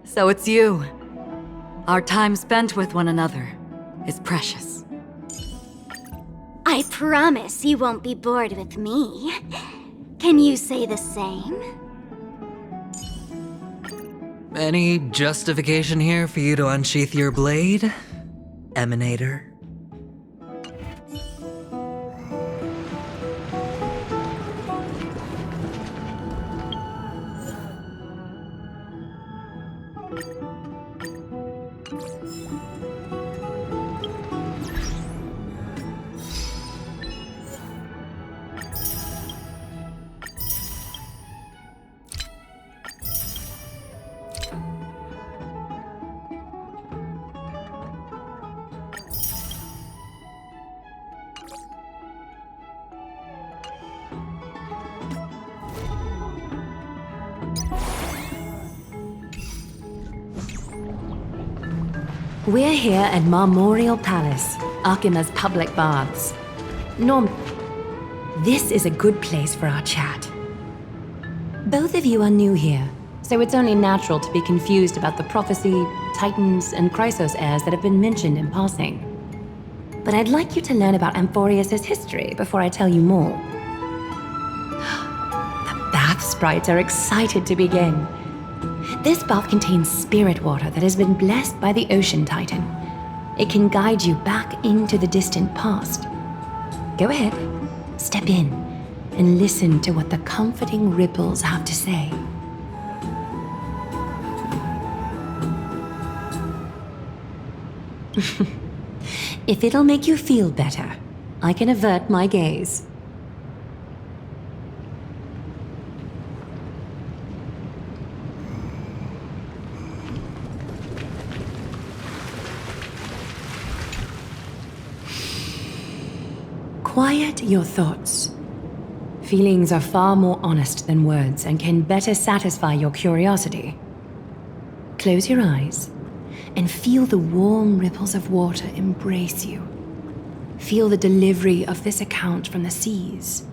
So it's you. Our time spent with one another is precious. I promise you won't be bored with me. Can you say the same? Any justification here for you to unsheath your blade, Emanator? We're here at Marmoreal Palace, Arkima's public baths. Norm, this is a good place for our chat. Both of you are new here, so it's only natural to be confused about the prophecy, titans, and Chrysos heirs that have been mentioned in passing. But I'd like you to learn about Amphorius' history before I tell you more. The bath sprites are excited to begin. This bath contains spirit water that has been blessed by the Ocean Titan. It can guide you back into the distant past. Go ahead, step in, and listen to what the comforting ripples have to say. If it'll make you feel better, I can avert my gaze. Quiet your thoughts. Feelings are far more honest than words and can better satisfy your curiosity. Close your eyes and feel the warm ripples of water embrace you. Feel the delivery of this account from the seas.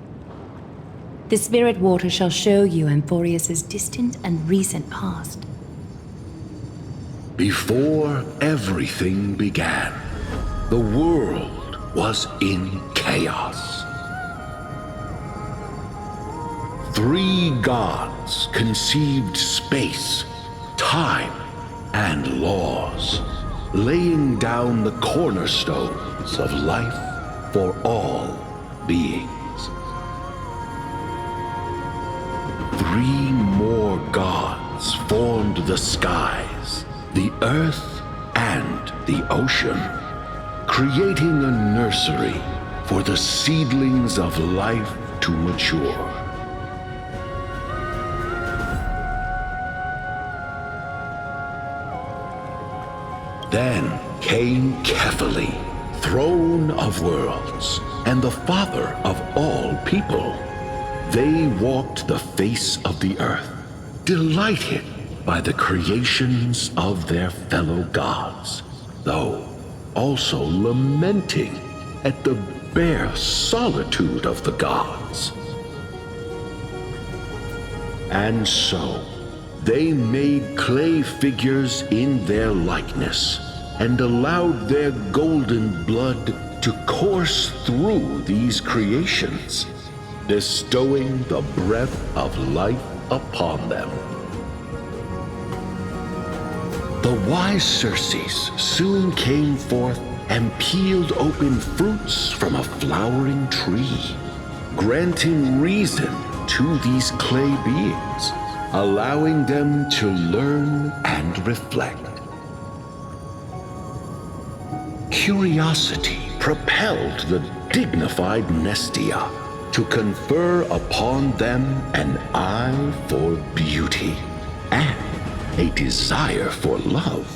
The spirit water shall show you Amphorius' distant and recent past. Before everything began, the world was in chaos. 3 gods conceived space, time, and laws, laying down the cornerstones of life for all beings. 3 more gods formed the skies, the earth, and the ocean, creating a nursery for the seedlings of life to mature. Then came Kephali, throne of worlds, and the father of all people. They walked the face of the earth, delighted by the creations of their fellow gods, though also lamenting at the bare solitude of the gods. And so, they made clay figures in their likeness, and allowed their golden blood to course through these creations, bestowing the breath of life upon them. The wise Circes soon came forth and peeled open fruits from a flowering tree, granting reason to these clay beings, allowing them to learn and reflect. Curiosity propelled the dignified Nestia to confer upon them an eye for beauty and a desire for love,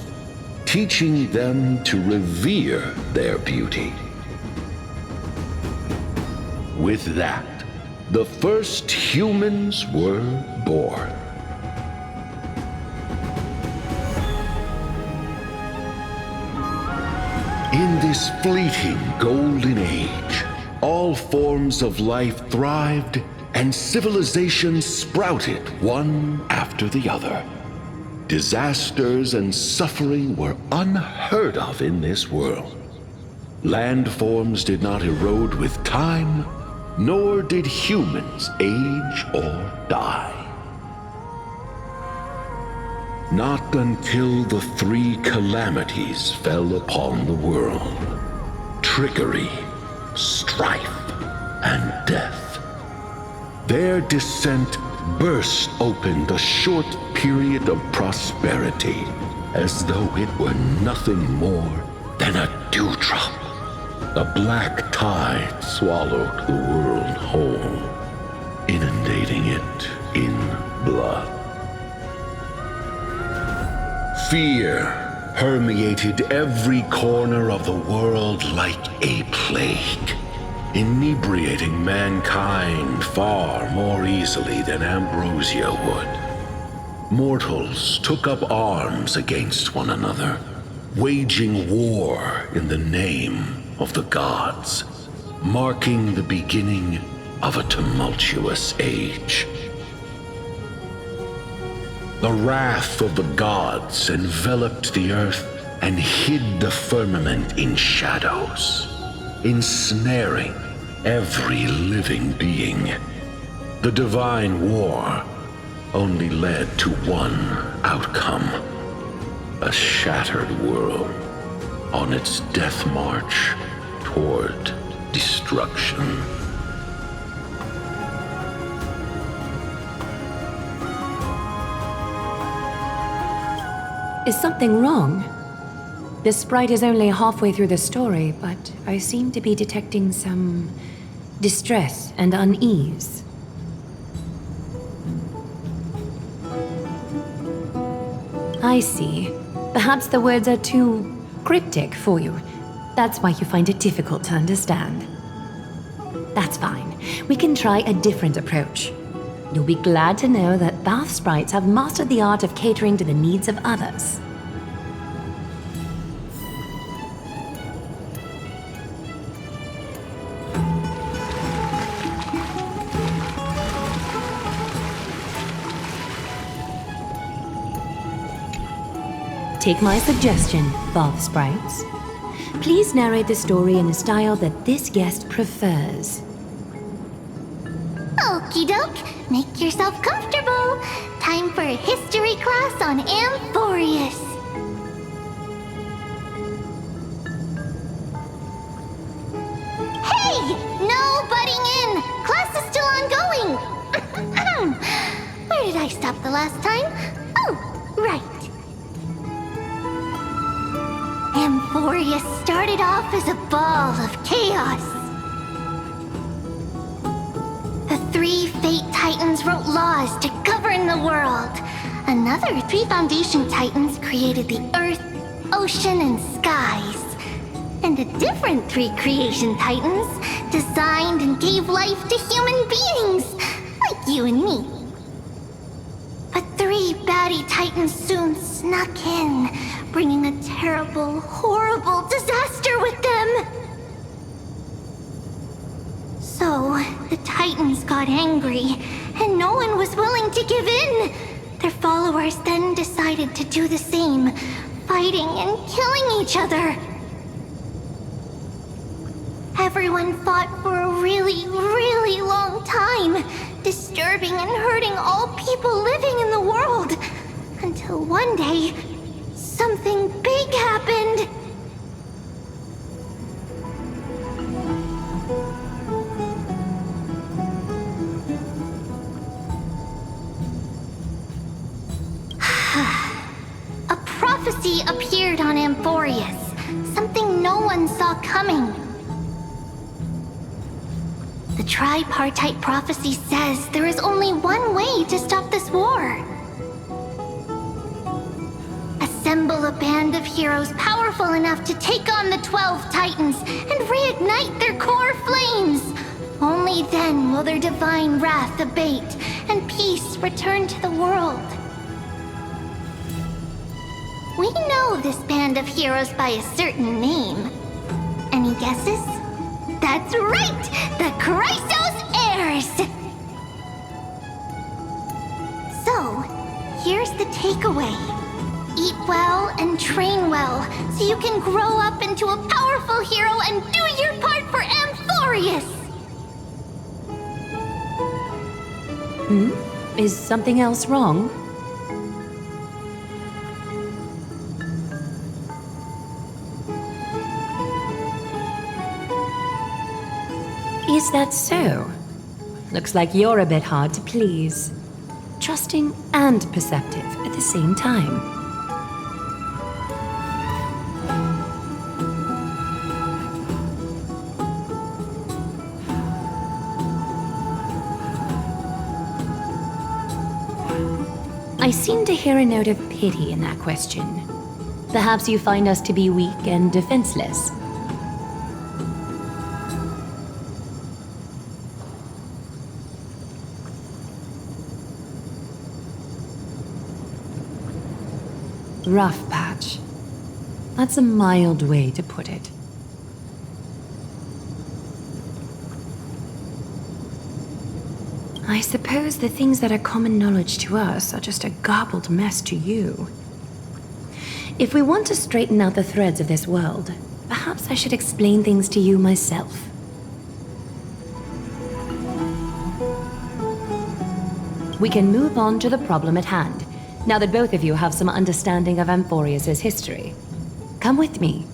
teaching them to revere their beauty. With that, the first humans were born. In this fleeting golden age, all forms of life thrived and civilizations sprouted one after the other. Disasters and suffering were unheard of in this world. Landforms did not erode with time, nor did humans age or die. Not until the three calamities fell upon the world: trickery, strife, and death. Their descent burst open the short period of prosperity, as though it were nothing more than a dewdrop. A black tide swallowed the world whole, inundating it in blood. Fear permeated every corner of the world like a plague, inebriating mankind far more easily than ambrosia would. Mortals took up arms against one another, waging war in the name of the gods, marking the beginning of a tumultuous age. The wrath of the gods enveloped the earth and hid the firmament in shadows, ensnaring every living being. The divine war only led to one outcome: a shattered world on its death march toward destruction. Is something wrong? The sprite is only halfway through the story, but I seem to be detecting some distress and unease. I see. Perhaps the words are too cryptic for you. That's why you find it difficult to understand. That's fine. We can try a different approach. You'll be glad to know that bath sprites have mastered the art of catering to the needs of others. Take my suggestion, bath sprites. Please narrate the story in a style that this guest prefers. Okie doke, make yourself comfortable. Time for a history class on Amphorius. Hey! No butting in! Class is still ongoing! Where did I stop the last time? Oh, right. Amphorius started off as a ball of chaos. The three Fate Titans wrote laws to govern the world. Another three Foundation Titans created the Earth, Ocean, and Skies. And a different three Creation Titans designed and gave life to human beings, like you and me. But three baddie Titans soon snuck in, bringing a terrible, horrible disaster with them. So, the Titans got angry, and no one was willing to give in. Their followers then decided to do the same, fighting and killing each other. Everyone fought for a really, really long time, disturbing and hurting all people living in the world. Until one day, something big happened. A prophecy appeared on Amphorius, something no one saw coming. The tripartite prophecy says there is only one way to stop this war. Assemble a band of heroes powerful enough to take on the 12 Titans and reignite their core flames. Only Only then will their divine wrath abate and peace return to the world. We know this band of heroes by a certain name. Any guesses? That's right! The Chrysos Heirs! So, here's the takeaway. Eat well and train well, so you can grow up into a powerful hero and do your part for Amphorius! Is something else wrong? Is that so? Looks like you're a bit hard to please. Trusting and perceptive at the same time. I seem to hear a note of pity in that question. Perhaps you find us to be weak and defenseless. Rough patch. That's a mild way to put it. I suppose the things that are common knowledge to us are just a garbled mess to you. If we want to straighten out the threads of this world, perhaps I should explain things to you myself. We can move on to the problem at hand, now that both of you have some understanding of Amphorius' history. Come with me.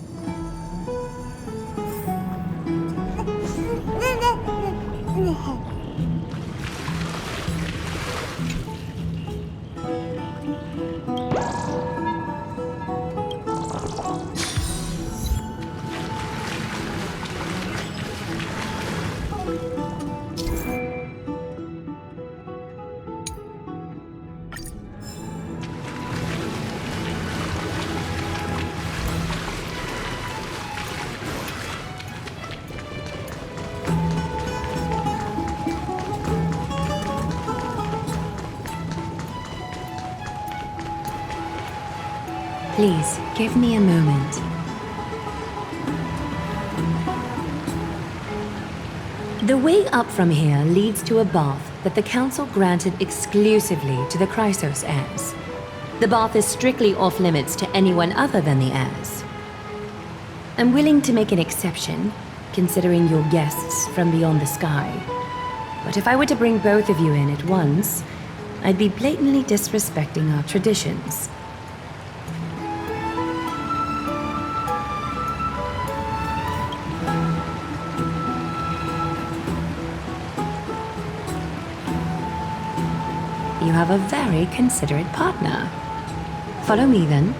Please, give me a moment. The way up from here leads to a bath that the Council granted exclusively to the Chrysos heirs. The bath is strictly off-limits to anyone other than the heirs. I'm willing to make an exception, considering you're guests from beyond the sky. But if I were to bring both of you in at once, I'd be blatantly disrespecting our traditions. You have a very considerate partner. Follow me, then.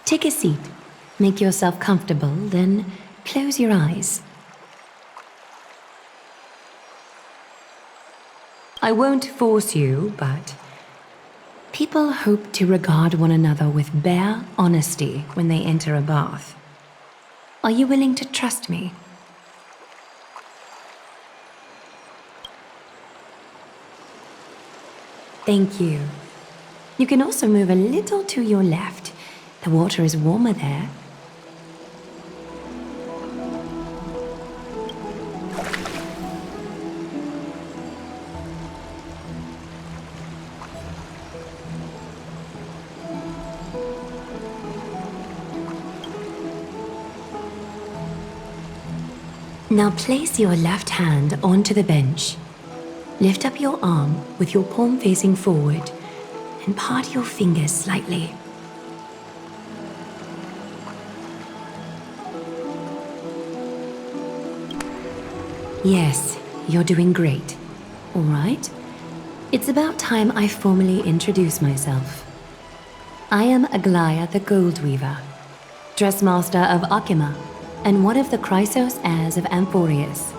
Take a seat. Make yourself comfortable, then close your eyes. I won't force you, but people hope to regard one another with bare honesty when they enter a bath. Are you willing to trust me? Thank you. You can also move a little to your left. The water is warmer there. Now place your left hand onto the bench. Lift up your arm with your palm facing forward and part your fingers slightly. Yes, you're doing great. All right. It's about time I formally introduce myself. I am Aglaya the Gold Weaver, Dressmaster of Akima, and one of the Chrysos heirs of Amphorius.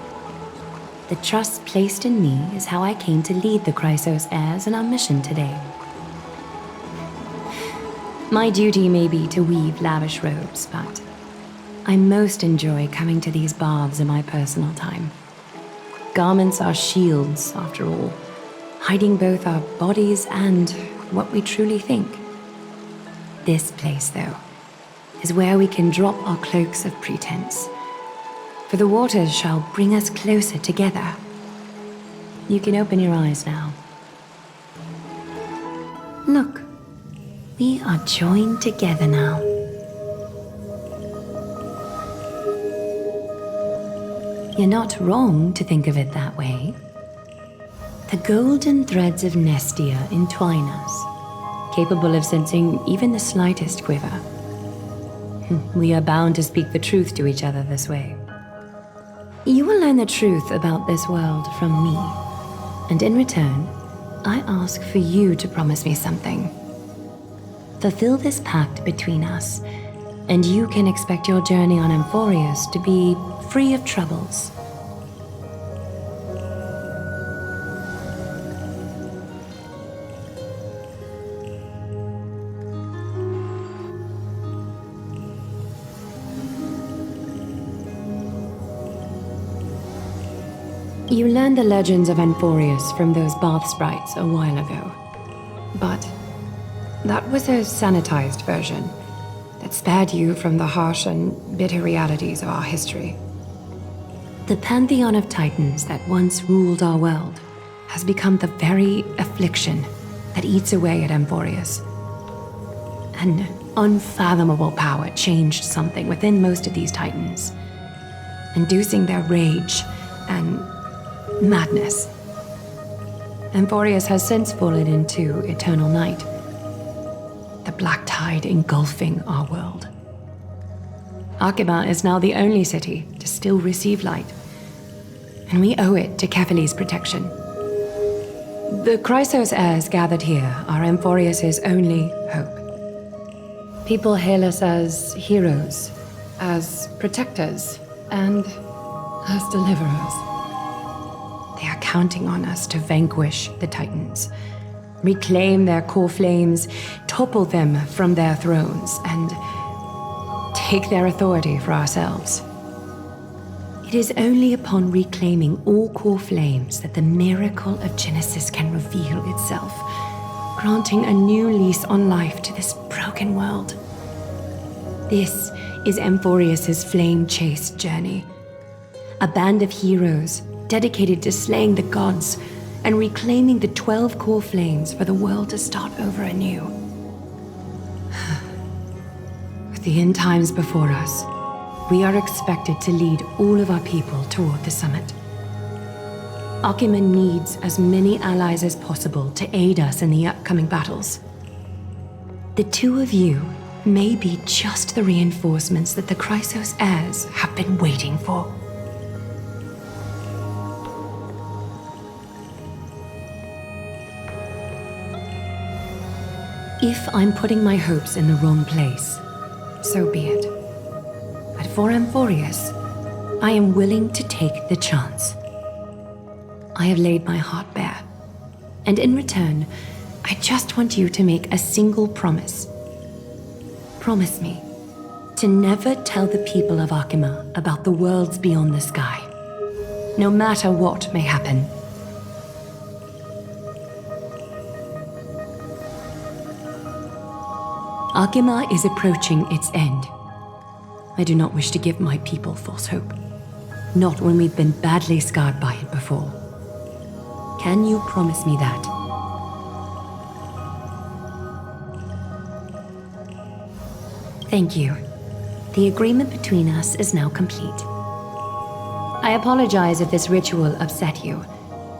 The trust placed in me is how I came to lead the Chrysos heirs in our mission today. My duty may be to weave lavish robes, but I most enjoy coming to these baths in my personal time. Garments are shields, after all, hiding both our bodies and what we truly think. This place, though, is where we can drop our cloaks of pretense, for the waters shall bring us closer together. You can open your eyes now. Look, we are joined together now. You're not wrong to think of it that way. The golden threads of Nestia entwine us, capable of sensing even the slightest quiver. We are bound to speak the truth to each other this way. You will learn the truth about this world from me, and in return, I ask for you to promise me something. Fulfill this pact between us, and you can expect your journey on Amphorius to be free of troubles. You learned the legends of Amphorius from those bath sprites a while ago. But that was a sanitized version that spared you from the harsh and bitter realities of our history. The pantheon of titans that once ruled our world has become the very affliction that eats away at Amphorius. An unfathomable power changed something within most of these titans, inducing their rage and madness. Amphorius has since fallen into eternal night, the black tide engulfing our world. Akima is now the only city to still receive light, and we owe it to Kefali's protection. The Chrysos heirs gathered here are Amphorius' only hope. People hail us as heroes, as protectors, and as deliverers. They are counting on us to vanquish the Titans, reclaim their core flames, topple them from their thrones, and take their authority for ourselves. It is only upon reclaiming all core flames that the miracle of Genesis can reveal itself, granting a new lease on life to this broken world. This is Amphorius' flame-chased journey. A band of heroes dedicated to slaying the gods and reclaiming the 12 core flames for the world to start over anew. With the end times before us, we are expected to lead all of our people toward the summit. Akima needs as many allies as possible to aid us in the upcoming battles. The two of you may be just the reinforcements that the Chrysos heirs have been waiting for. If I'm putting my hopes in the wrong place, so be it. But for Amphorius, I am willing to take the chance. I have laid my heart bare, and in return, I just want you to make a single promise. Promise me to never tell the people of Akima about the worlds beyond the sky, no matter what may happen. Akima is approaching its end. I do not wish to give my people false hope. Not when we've been badly scarred by it before. Can you promise me that? Thank you. The agreement between us is now complete. I apologize if this ritual upset you,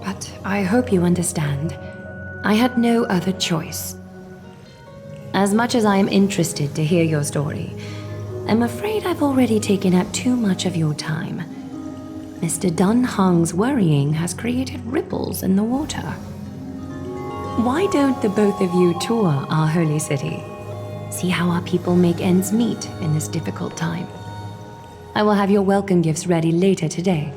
but I hope you understand. I had no other choice. As much as I am interested to hear your story, I'm afraid I've already taken up too much of your time. Mr. Dunhung's worrying has created ripples in the water. Why don't the both of you tour our holy city? See how our people make ends meet in this difficult time. I will have your welcome gifts ready later today.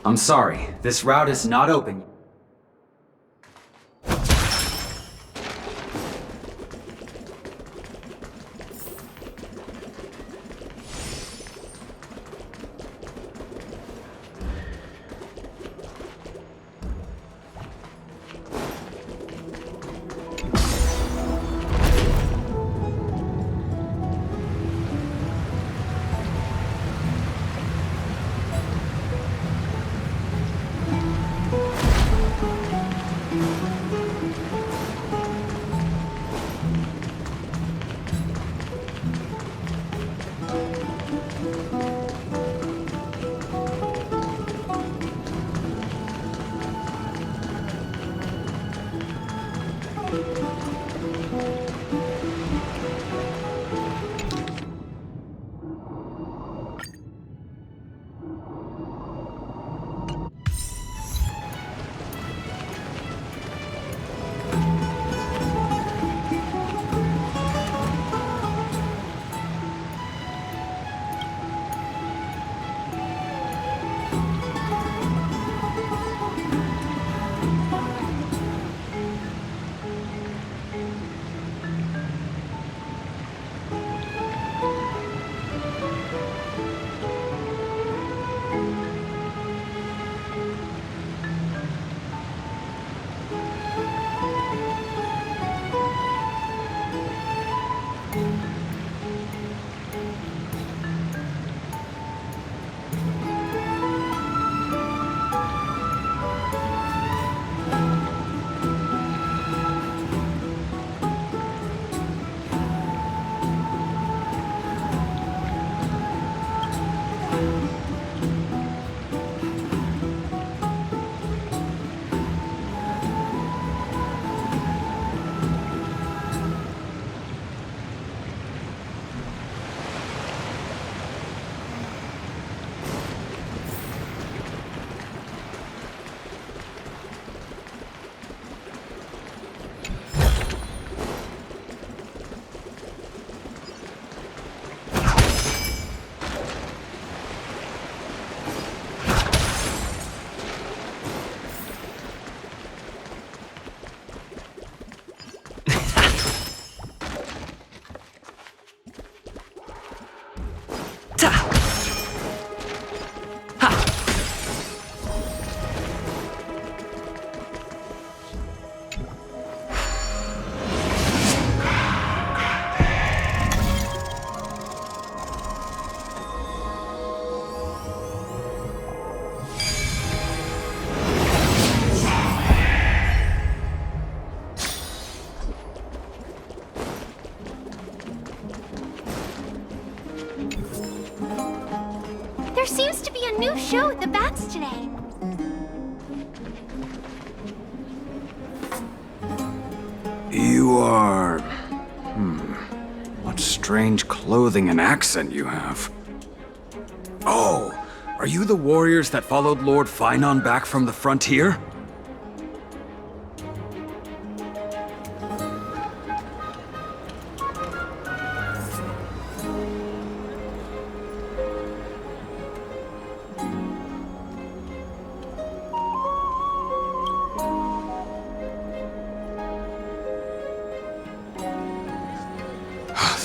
I'm sorry, this route is not open. There seems to be a new show at the bats today. You are... What strange clothing and accent you have. Oh, are you the warriors that followed Lord Finon back from the frontier?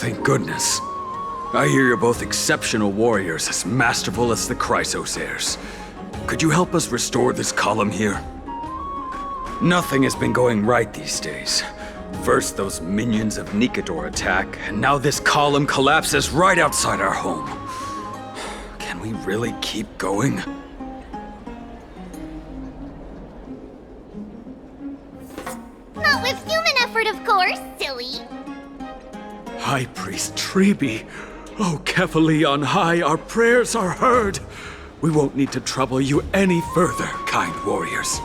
Thank goodness. I hear you're both exceptional warriors, as masterful as the Chrysosairs. Could you help us restore this column here? Nothing has been going right these days. First those minions of Nikador attack, and now this column collapses right outside our home. Can we really keep going? Not with human effort, of course, silly. High Priest Treeby, oh Kefali on high, our prayers are heard. We won't need to trouble you any further, kind warriors.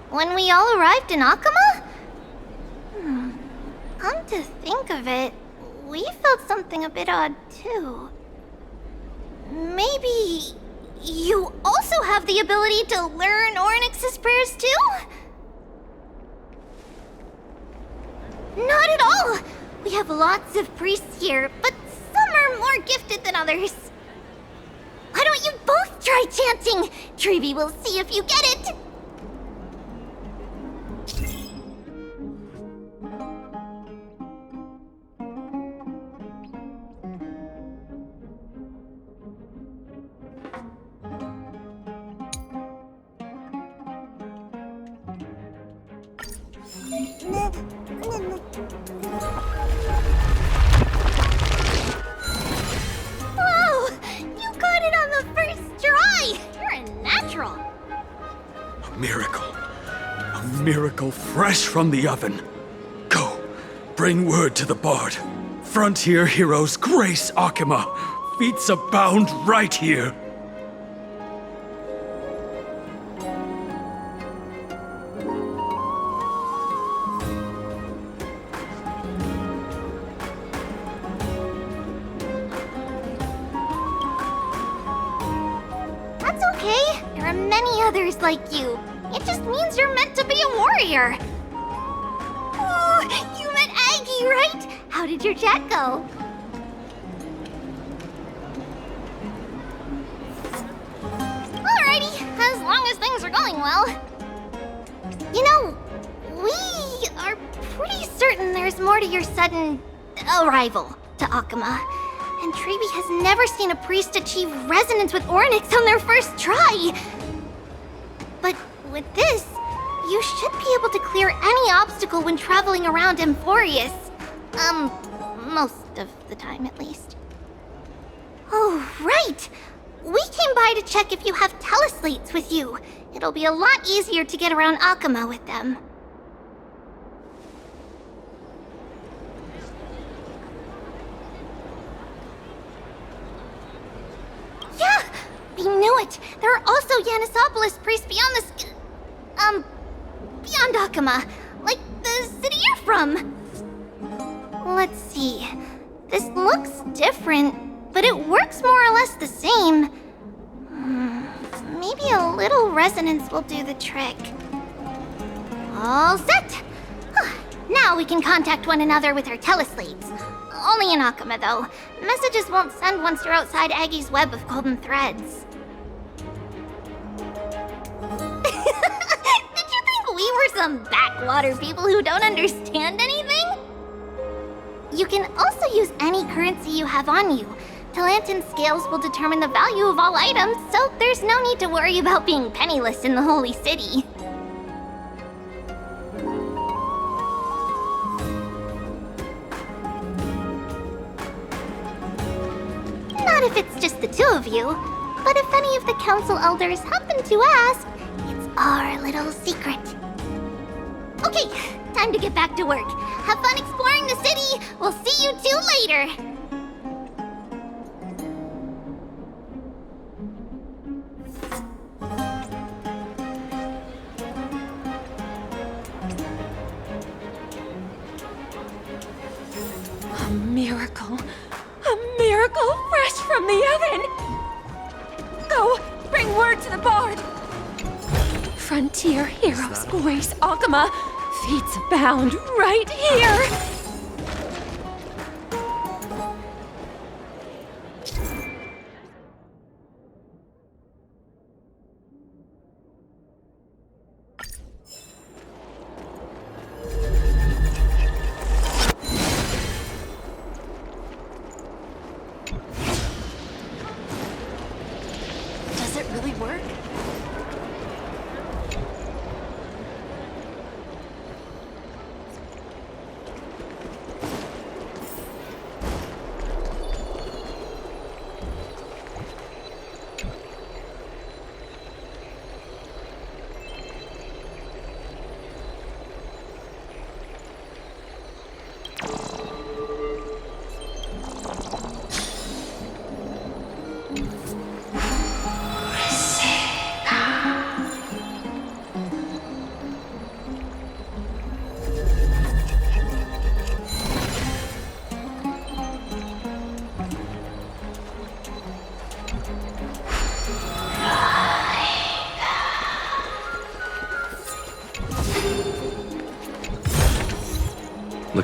When we all arrived in Akama? Come to think of it, we felt something a bit odd too. Maybe you also have the ability to learn Ornyx's prayers too? Not at all! We have lots of priests here, but some are more gifted than others. Why don't you both try chanting? Treeby will see if you get it. Whoa! You got it on the first try! You're a natural. A miracle. A miracle fresh from the oven. Go, bring word to the bard. Frontier heroes grace Akama. Feats abound right here. That's okay. There are many others like you. It just means you're meant to be a warrior. Oh, you met Aggie, right? How did your chat go? Alrighty, as long as things are going well. You know, we are pretty certain there's more to your sudden arrival to Akama. And Treeby has never seen a priest achieve resonance with Ornyx on their first try. But with this, you should be able to clear any obstacle when traveling around Emphorius. Most of the time at least. Oh, right! We came by to check if you have teleslates with you. It'll be a lot easier to get around Akama with them. Yeah! We knew it! There are also Yanisopolis priests beyond the beyond Akama. Like the city you're from. Let's see. This looks different, but it works more or less the same. Maybe a little resonance will do the trick. All set! Now we can contact one another with our teleslates. Only in Akama, though. Messages won't send once you're outside Aggie's web of golden threads. Did you think we were some backwater people who don't understand anything? You can also use any currency you have on you. Talantan scales will determine the value of all items, so there's no need to worry about being penniless in the Holy City. Not if it's just the two of you, but if any of the council elders happen to ask, it's our little secret. Okay, time to get back to work. Have fun exploring the city. We'll see you two later. A miracle fresh from the oven! Go, bring word to the bard! Frontier heroes grace Akama, feats abound right here!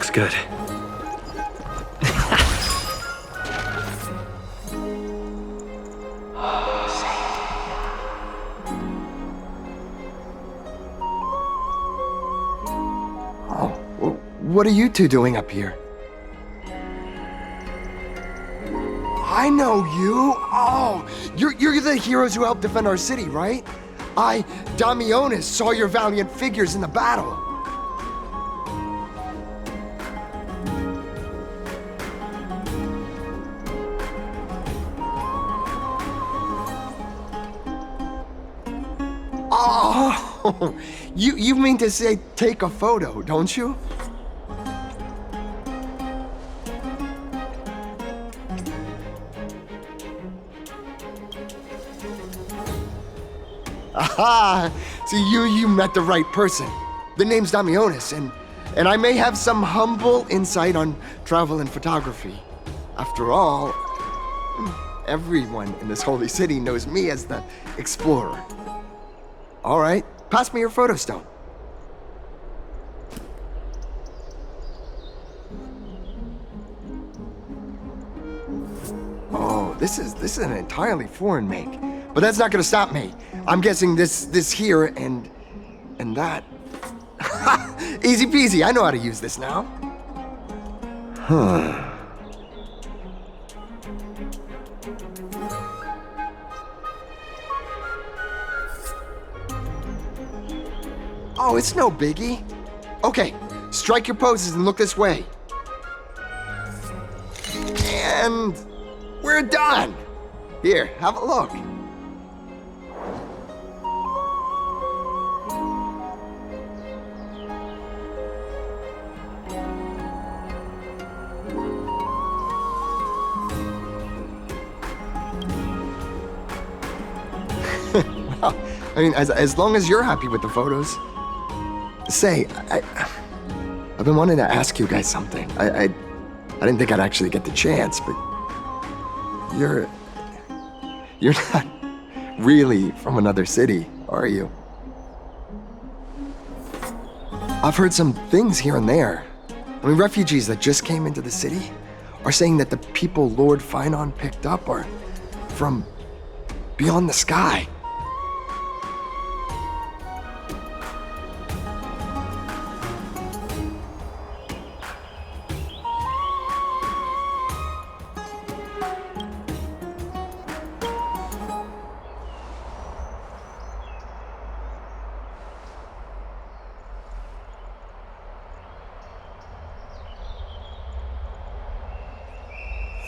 looks good. What are you two doing up here? I know you! Oh, you're the heroes who helped defend our city, right? Damionis, saw your valiant figures in the battle. Oh, you mean to say take a photo, don't you? Aha! See, you met the right person. The name's Damionis, and I may have some humble insight on travel and photography. After all, everyone in this holy city knows me as the explorer. All right, pass me your photo stone. Oh, this is an entirely foreign make. But that's not gonna stop me. I'm guessing this here and that. Easy peasy, I know how to use this now. Huh. Oh, it's no biggie. Okay, strike your poses and look this way. And we're done. Here, have a look. Well, I mean, as long as you're happy with the photos. Say, I've been wanting to ask you guys something. I didn't think I'd actually get the chance, but you're not really from another city, are you? I've heard some things here and there. I mean, refugees that just came into the city are saying that the people Lord Finon picked up are from beyond the sky.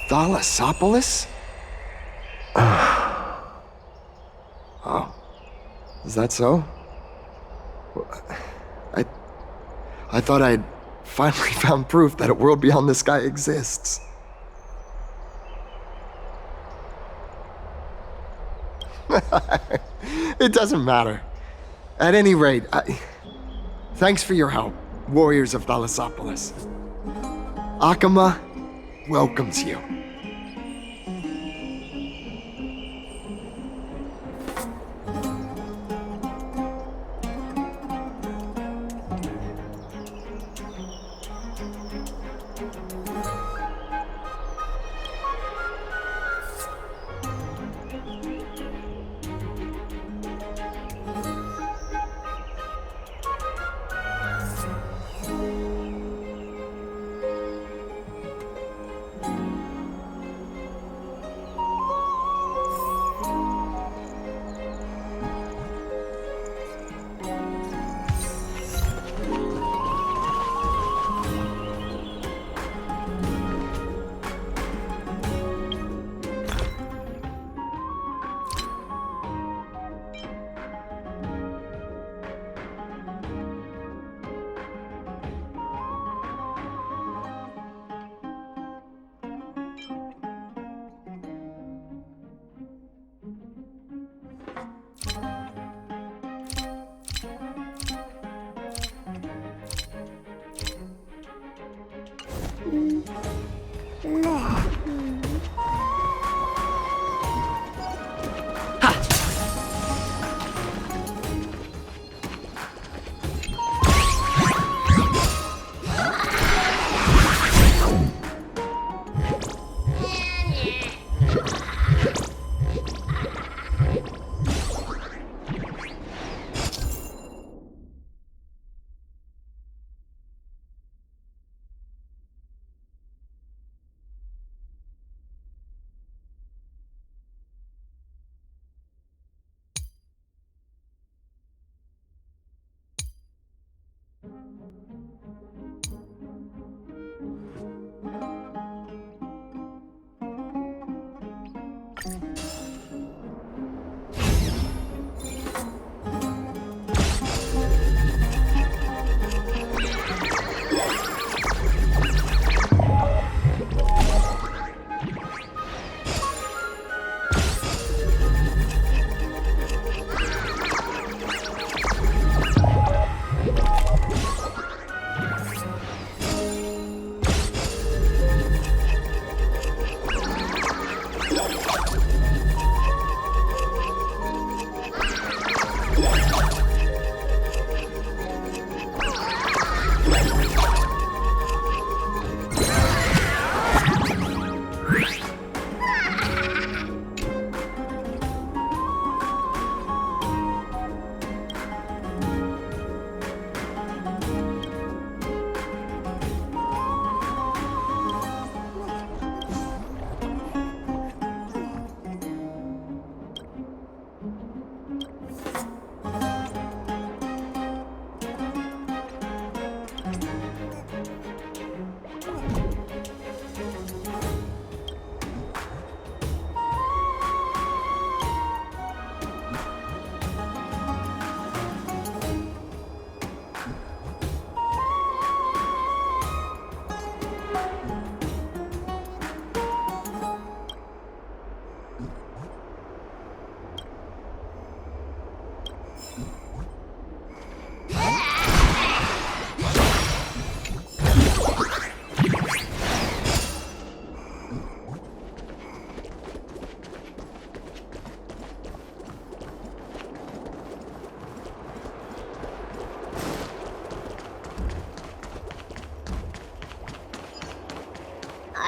Thalassopolis? Oh, is that so? I thought I'd finally found proof that a world beyond the sky exists. It doesn't matter. At any rate, thanks for your help, warriors of Thalassopolis. Akama welcomes you.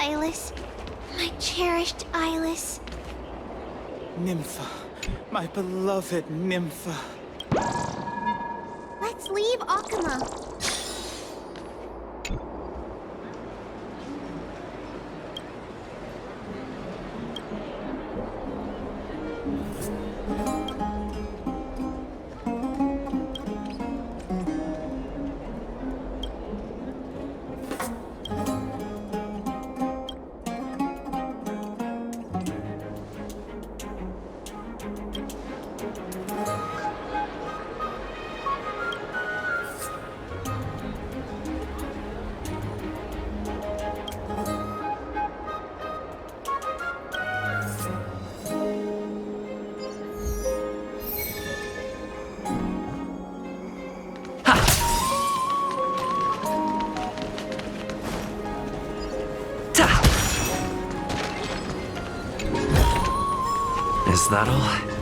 Eyeless. My cherished Eyeless. Nympha. My beloved Nympha. Let's leave Akuma. Is that all?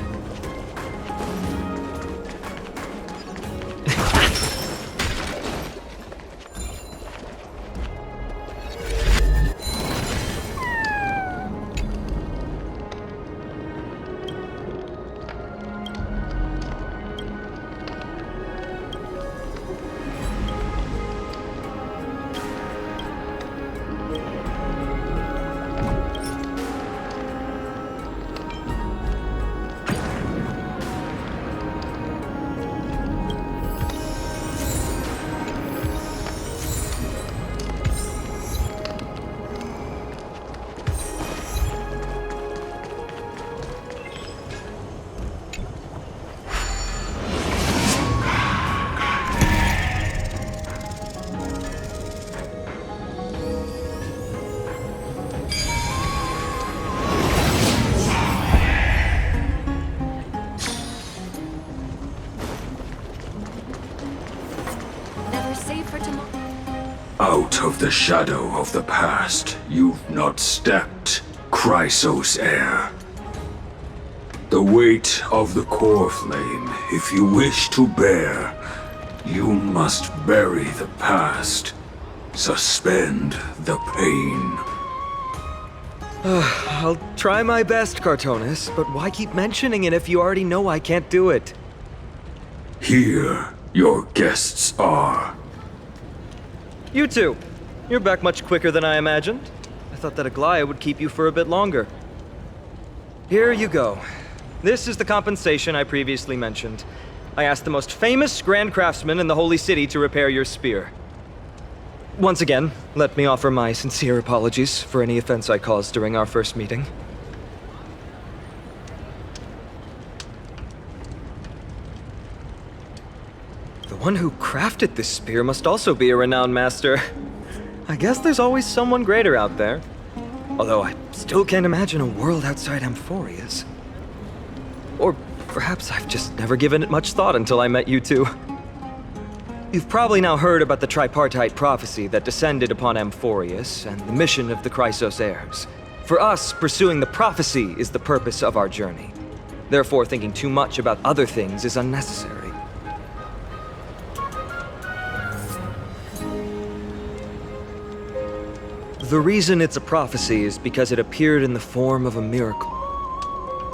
Out of the shadow of the past, you've not stepped, Chrysos heir. The weight of the core flame, if you wish to bear, you must bury the past, suspend the pain. I'll try my best, Cartonis, but why keep mentioning it if you already know I can't do it? Here, your guests are. You two. You're back much quicker than I imagined. I thought that Aglaya would keep you for a bit longer. Here you go. This is the compensation I previously mentioned. I asked the most famous grand craftsman in the Holy City to repair your spear. Once again, let me offer my sincere apologies for any offense I caused during our first meeting. The one who crafted this spear must also be a renowned master. I guess there's always someone greater out there. Although I still can't imagine a world outside Amphorius. Or perhaps I've just never given it much thought until I met you two. You've probably now heard about the tripartite prophecy that descended upon Amphorius and the mission of the Chrysos heirs. For us, pursuing the prophecy is the purpose of our journey. Therefore, thinking too much about other things is unnecessary. The reason it's a prophecy is because it appeared in the form of a miracle.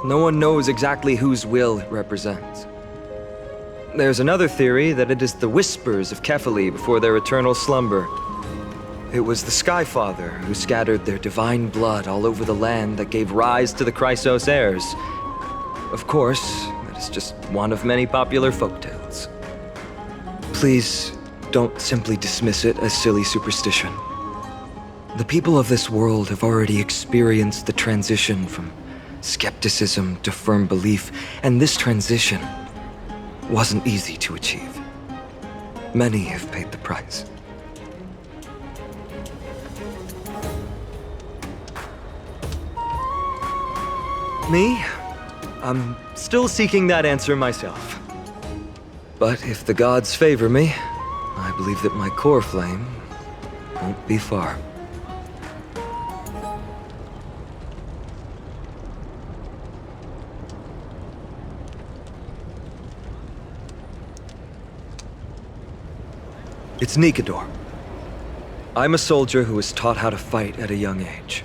No one knows exactly whose will it represents. There's another theory that it is the whispers of Kefali before their eternal slumber. It was the Skyfather who scattered their divine blood all over the land that gave rise to the Chrysos heirs. Of course, that is just one of many popular folktales. Please, don't simply dismiss it as silly superstition. The people of this world have already experienced the transition from skepticism to firm belief, and this transition wasn't easy to achieve. Many have paid the price. Me? I'm still seeking that answer myself. But if the gods favor me, I believe that my core flame won't be far. It's Nikador. I'm a soldier who was taught how to fight at a young age.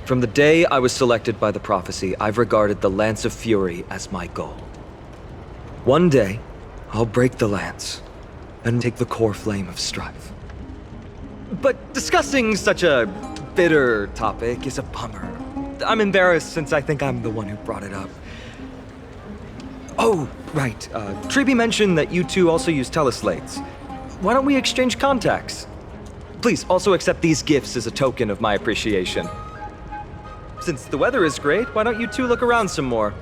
From the day I was selected by the prophecy, I've regarded the Lance of Fury as my goal. One day, I'll break the lance and take the core flame of strife. But discussing such a bitter topic is a bummer. I'm embarrassed since I think I'm the one who brought it up. Oh, right. Triby mentioned that you two also use teleslates. Why don't we exchange contacts? Please also accept these gifts as a token of my appreciation. Since the weather is great, why don't you two look around some more?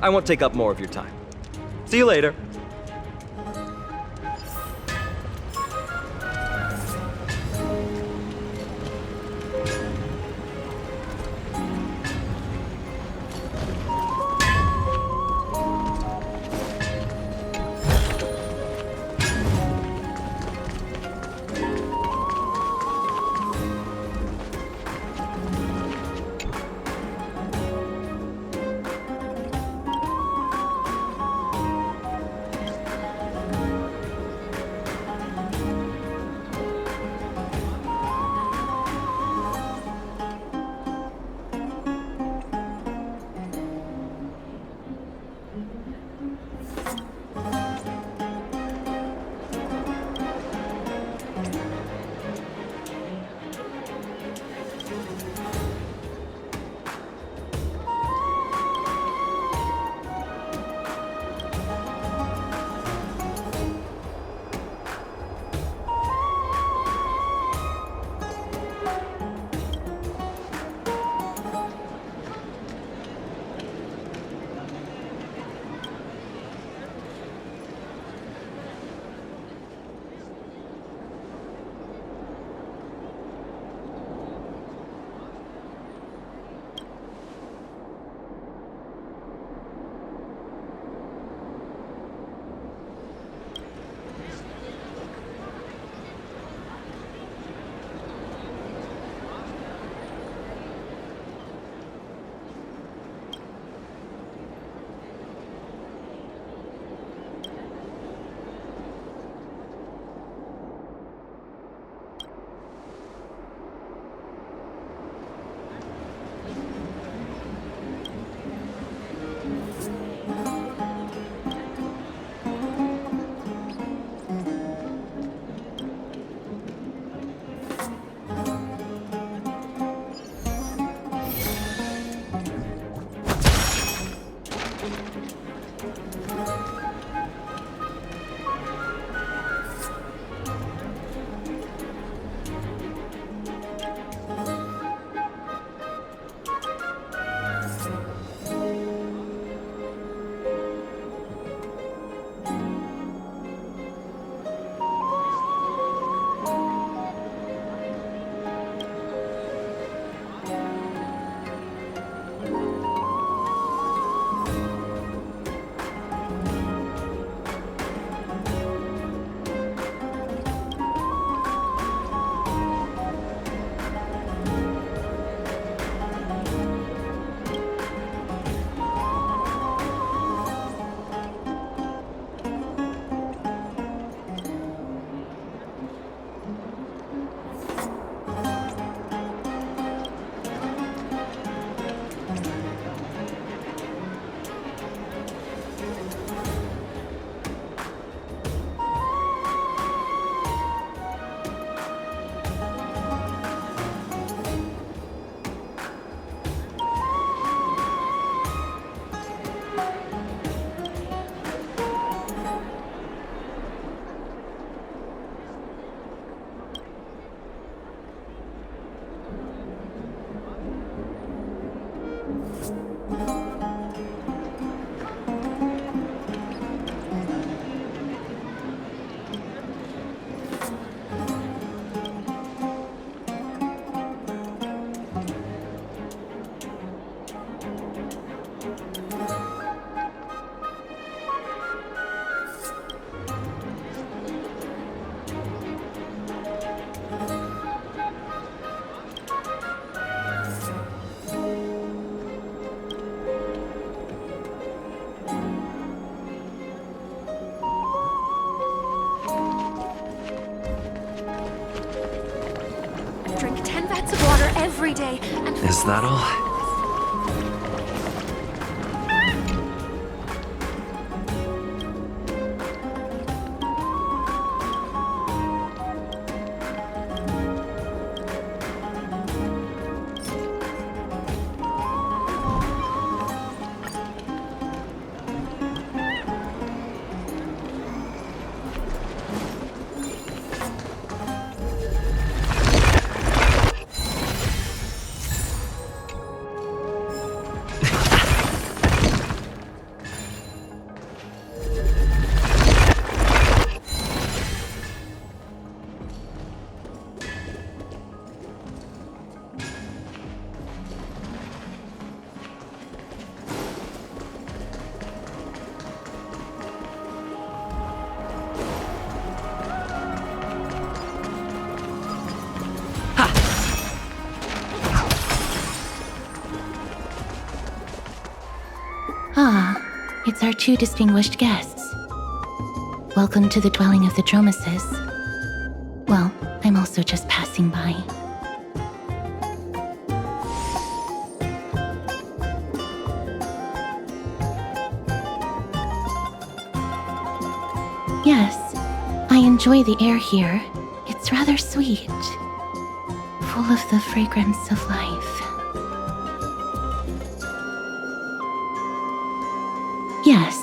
I won't take up more of your time. See you later. every day, and Is that all? Ah, it's our two distinguished guests. Welcome to the dwelling of the Dromeses. Well, I'm also just passing by. Yes, I enjoy the air here. It's rather sweet, full of the fragrance of life. Yes.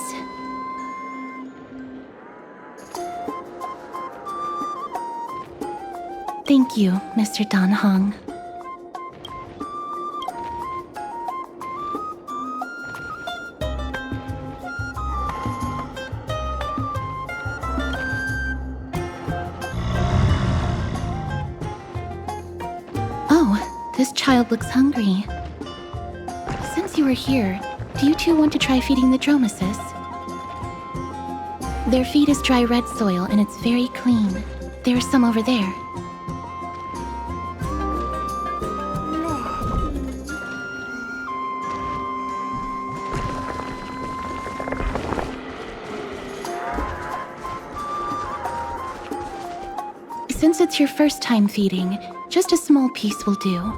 Thank you, Mr. Dan Hong. Oh, this child looks hungry. Since you are here, do you two want to try feeding the Dromeses? Their feed is dry red soil and it's very clean. There's some over there. Since it's your first time feeding, just a small piece will do.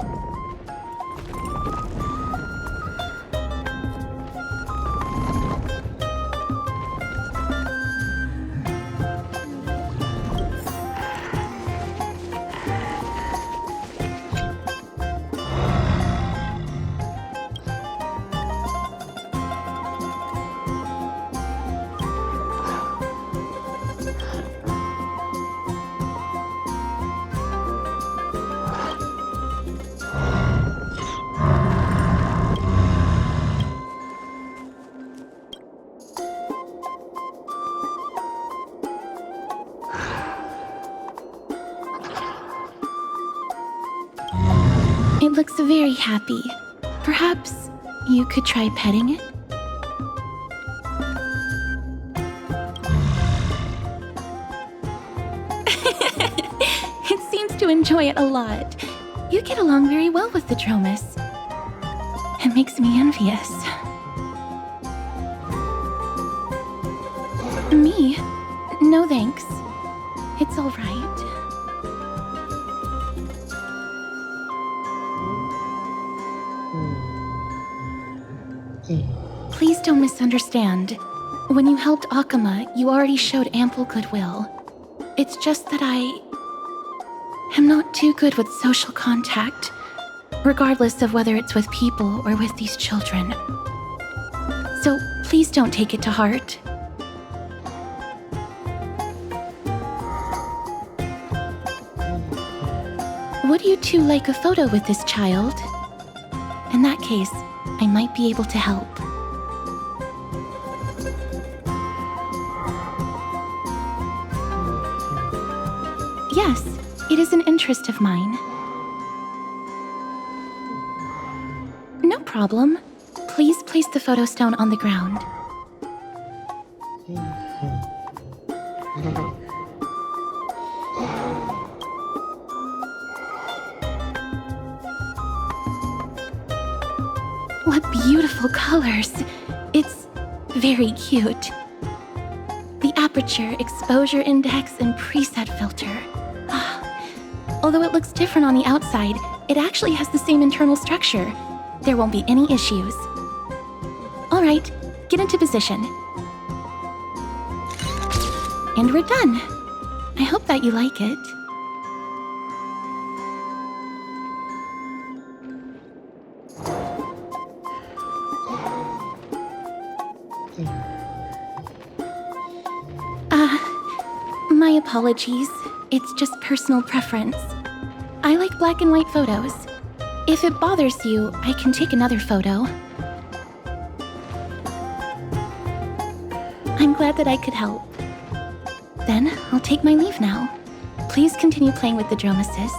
It looks very happy. Perhaps you could try petting it? It seems to enjoy it a lot. You get along very well with the Dromes. It makes me envious. Me? No thanks. It's all right. Please don't misunderstand. When you helped Akama, you already showed ample goodwill. It's just that I am not too good with social contact, regardless of whether it's with people or with these children. So please don't take it to heart. Would you two like a photo with this child? In that case, I might be able to help. Yes, it is an interest of mine. No problem. Please place the photo stone on the ground. What beautiful colors! It's very cute. The aperture, exposure index, and preset filter. Although it looks different on the outside, it actually has the same internal structure. There won't be any issues. All right, get into position. And we're done. I hope that you like it. My apologies. It's just personal preference. I like black and white photos. If it bothers you, I can take another photo. I'm glad that I could help. Then, I'll take my leave now. Please continue playing with the Dromesis.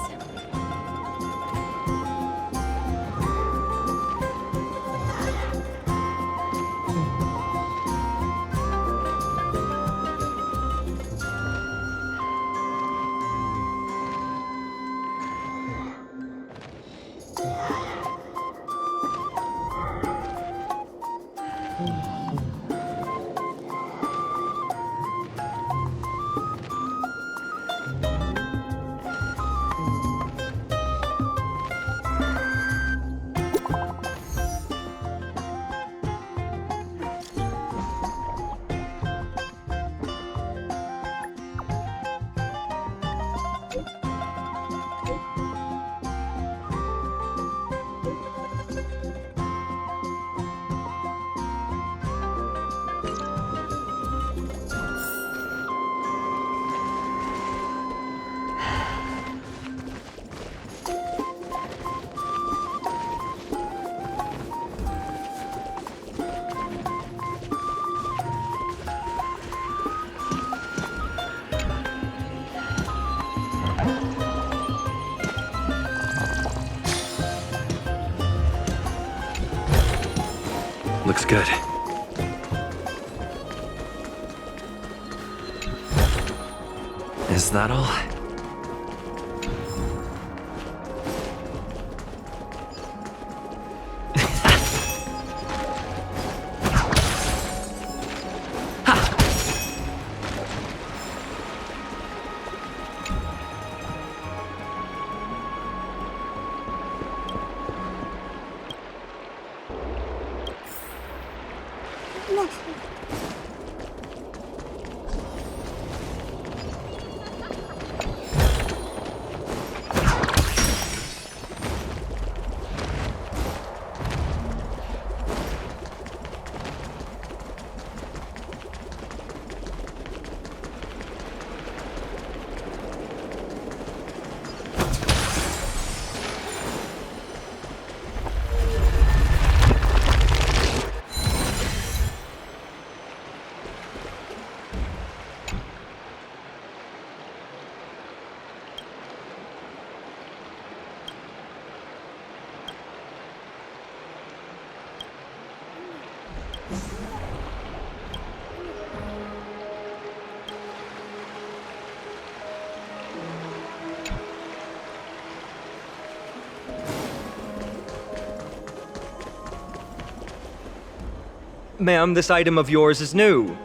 Looks good. Is that all? Ma'am, this item of yours is new.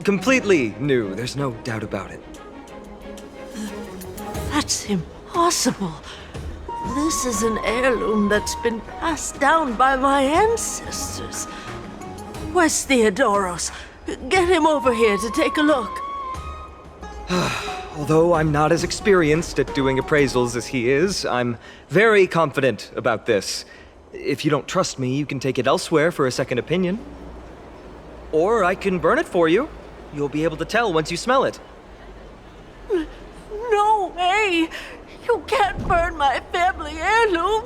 Completely new, there's no doubt about it. That's impossible. This is an heirloom that's been passed down by my ancestors. Where's Theodoros? Get him over here to take a look. Although I'm not as experienced at doing appraisals as he is, I'm very confident about this. If you don't trust me, you can take it elsewhere for a second opinion. Or I can burn it for you. You'll be able to tell once you smell it. No way! You can't burn my family heirloom!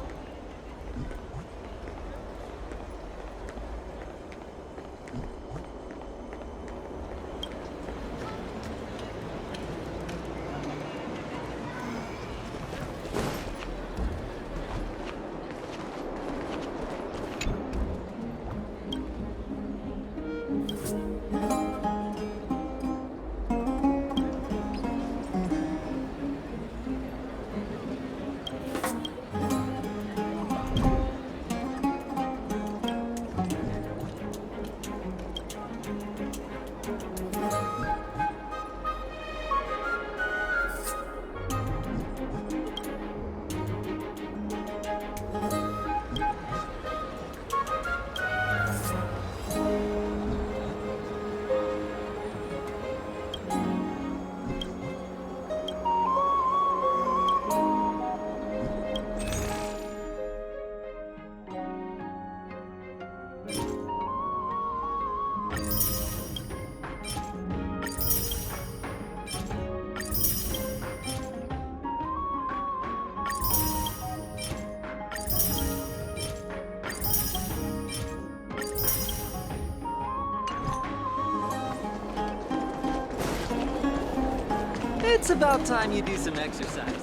It's about time you do some exercise.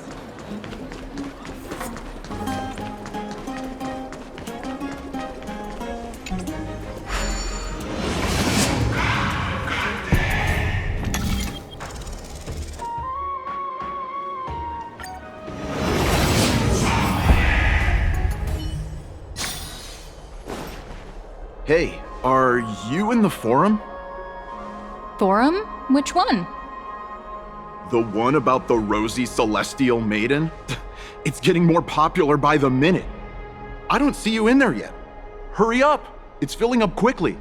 Hey, are you in the forum? Forum? Which one? The one about the rosy celestial maiden? It's getting more popular by the minute. I don't see you in there yet. Hurry up! It's filling up quickly.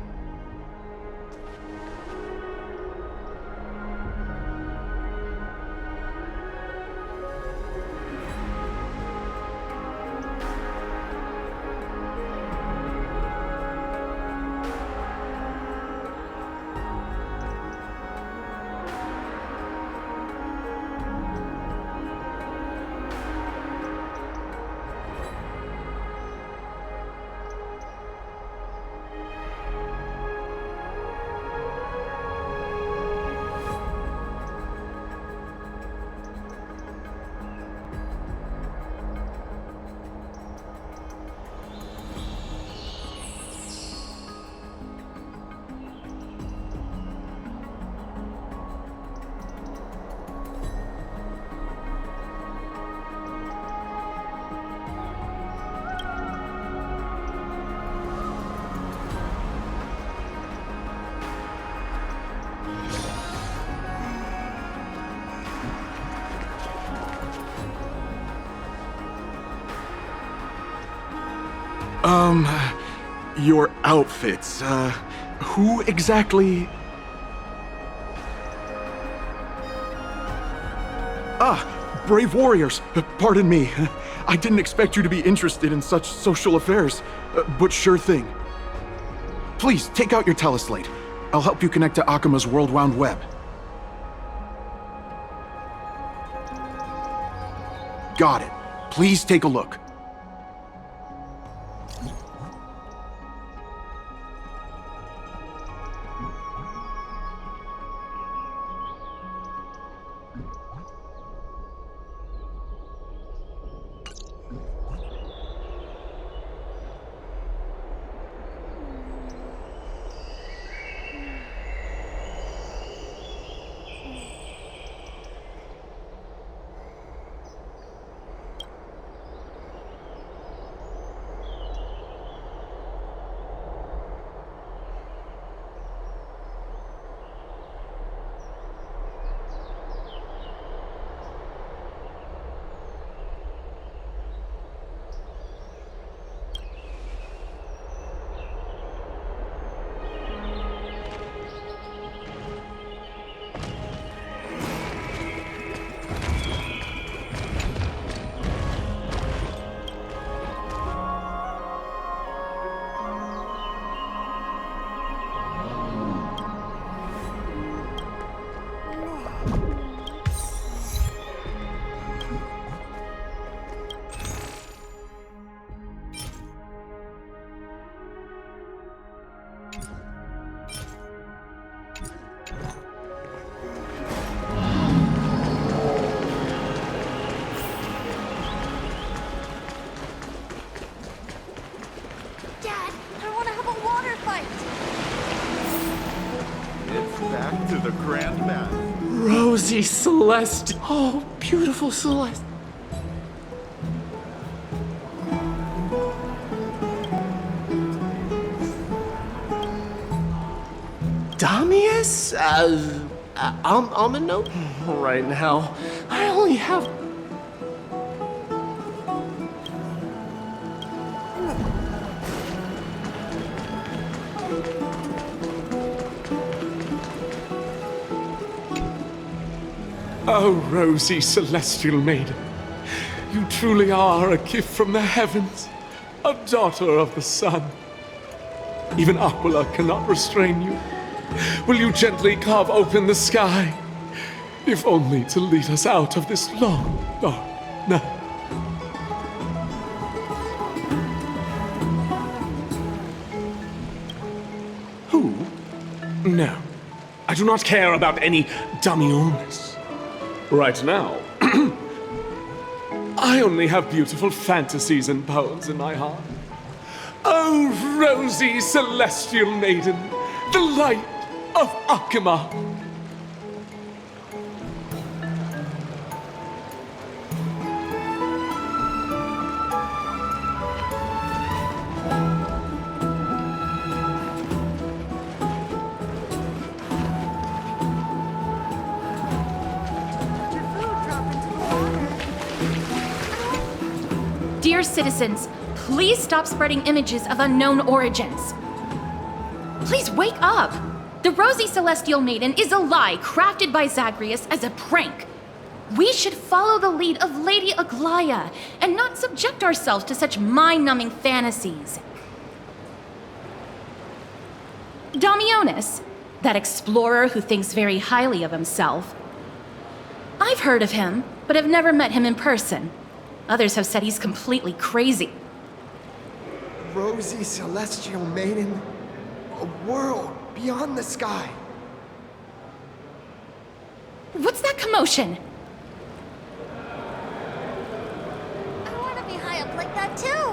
Your outfits, who exactly? Ah, brave warriors, pardon me. I didn't expect you to be interested in such social affairs, but sure thing. Please, take out your teleslate. I'll help you connect to Akuma's World Wound Web. Got it. Please take a look. Back to the Grand Bath. Rosie Celeste. Oh, beautiful Celeste. Damius? Almond note? Right now, I only have... Oh, rosy celestial maiden, you truly are a gift from the heavens, a daughter of the sun. Even Aquila cannot restrain you. Will you gently carve open the sky, if only to lead us out of this long, dark night? Who? No, I do not care about any Damiones. Right now, I only have beautiful fantasies and poems in my heart. Oh, rosy celestial maiden, the light of Akima. Dear citizens, please stop spreading images of unknown origins. Please wake up! The Rosy Celestial Maiden is a lie crafted by Zagreus as a prank. We should follow the lead of Lady Aglaya and not subject ourselves to such mind-numbing fantasies. Damionis, that explorer who thinks very highly of himself. I've heard of him, but have never met him in person. Others have said he's completely crazy. Rosy Celestial Maiden, a world beyond the sky. What's that commotion? I want to be high up like that too.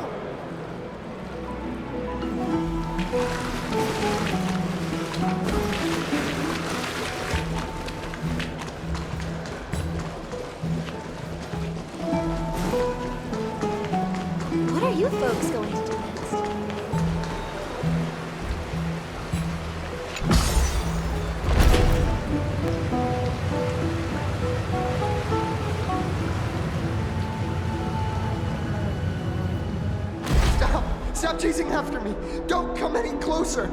What are you folks going to do next? Stop! Stop chasing after me! Don't come any closer!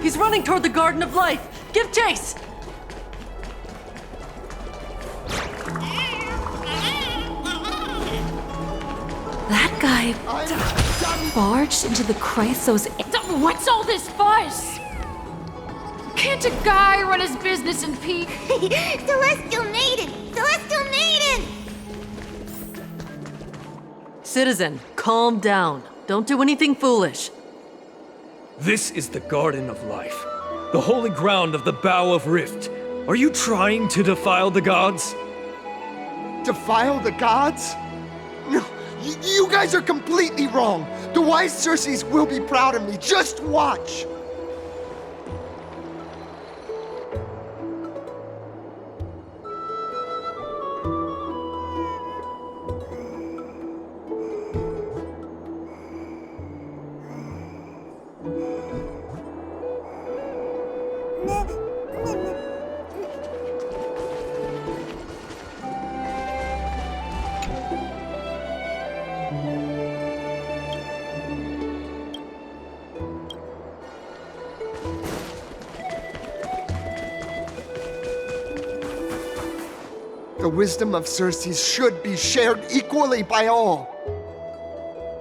He's running toward the Garden of Life! Give chase! That guy barged into the Chrysos. What's all this fuss? Can't a guy run his business in peace? Celestial Maiden! Celestial Maiden! Citizen, calm down. Don't do anything foolish. This is the Garden of Life, the holy ground of the Bow of Rift. Are you trying to defile the gods? Defile the gods? No, you guys are completely wrong. The wise Circes will be proud of me. Just watch. The wisdom of Circes should be shared equally by all.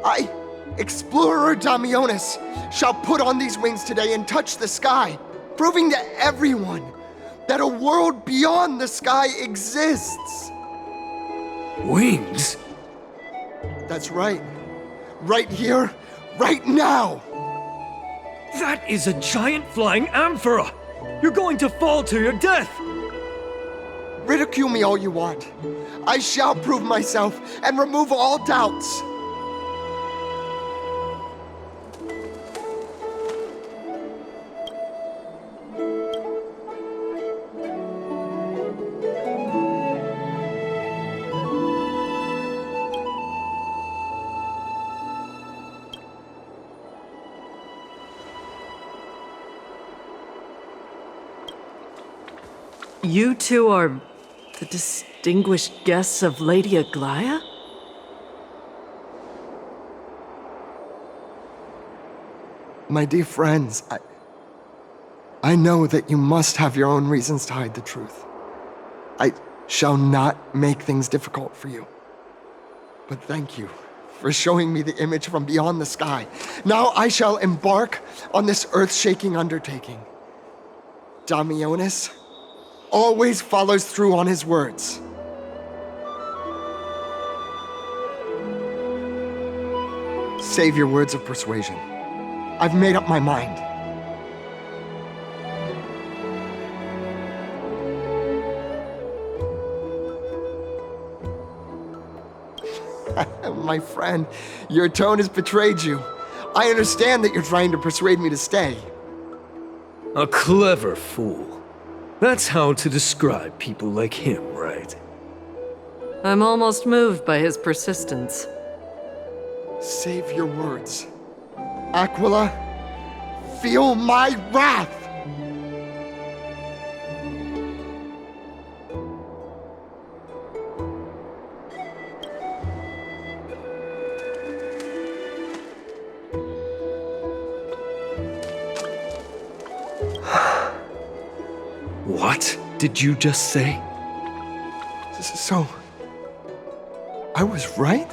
I, Explorer Damionis, shall put on these wings today and touch the sky, proving to everyone that a world beyond the sky exists. Wings? That's right. Right here, right now. That is a giant flying amphora! You're going to fall to your death! Ridicule me all you want. I shall prove myself and remove all doubts. You two are the distinguished guests of Lady Aglaya? My dear friends, I know that you must have your own reasons to hide the truth. I shall not make things difficult for you. But thank you for showing me the image from beyond the sky. Now I shall embark on this earth-shaking undertaking. Damionis always follows through on his words. Save your words of persuasion. I've made up my mind. My friend, your tone has betrayed you. I understand that you're trying to persuade me to stay. A clever fool. That's how to describe people like him, right? I'm almost moved by his persistence. Save your words. Aquila, feel my wrath! What did you just say? So, I was right?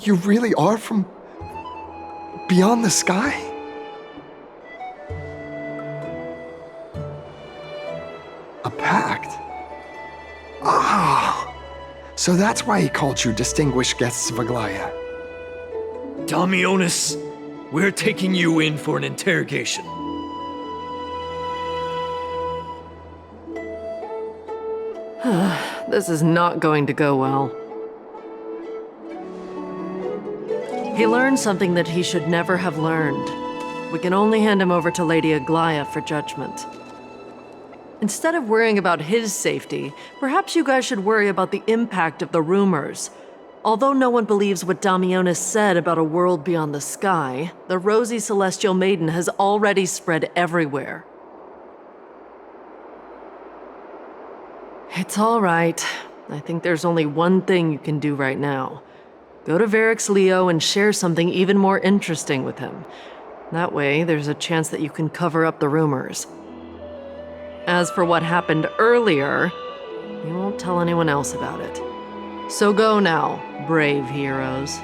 You really are from beyond the sky? A pact? Ah, so that's why he called you distinguished guests of Aglaya. Damionis, we're taking you in for an interrogation. This is not going to go well. He learned something that he should never have learned. We can only hand him over to Lady Aglaya for judgment. Instead of worrying about his safety, perhaps you guys should worry about the impact of the rumors. Although no one believes what Damionis said about a world beyond the sky, the rosy celestial maiden has already spread everywhere. It's all right. I think there's only one thing you can do right now. Go to Varix Leo and share something even more interesting with him. That way, there's a chance that you can cover up the rumors. As for what happened earlier, you won't tell anyone else about it. So go now, brave heroes.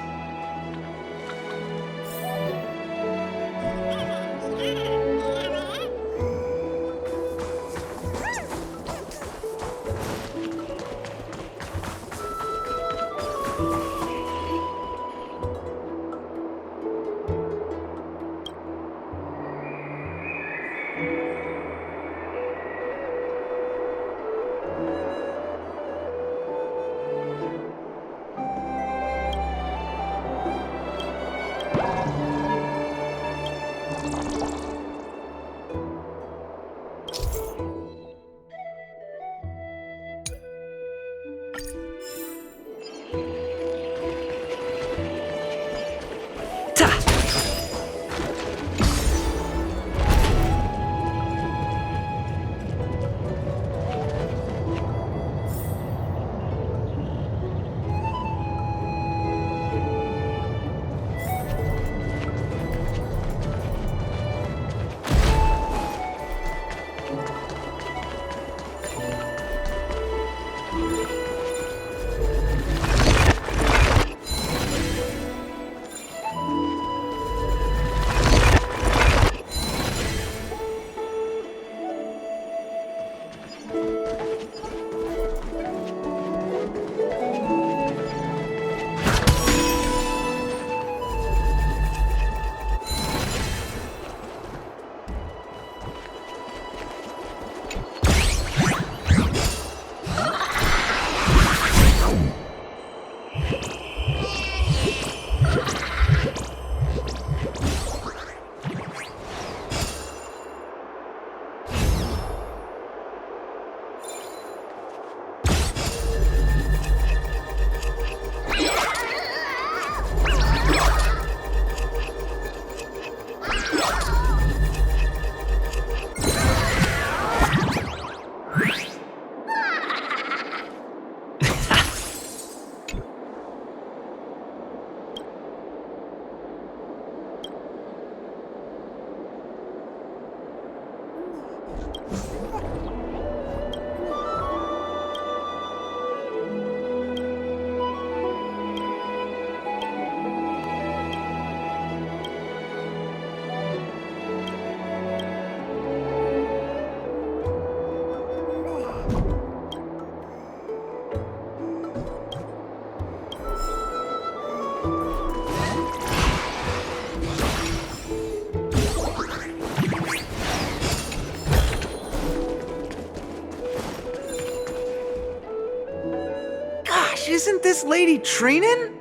Gosh, isn't this Lady Trinin?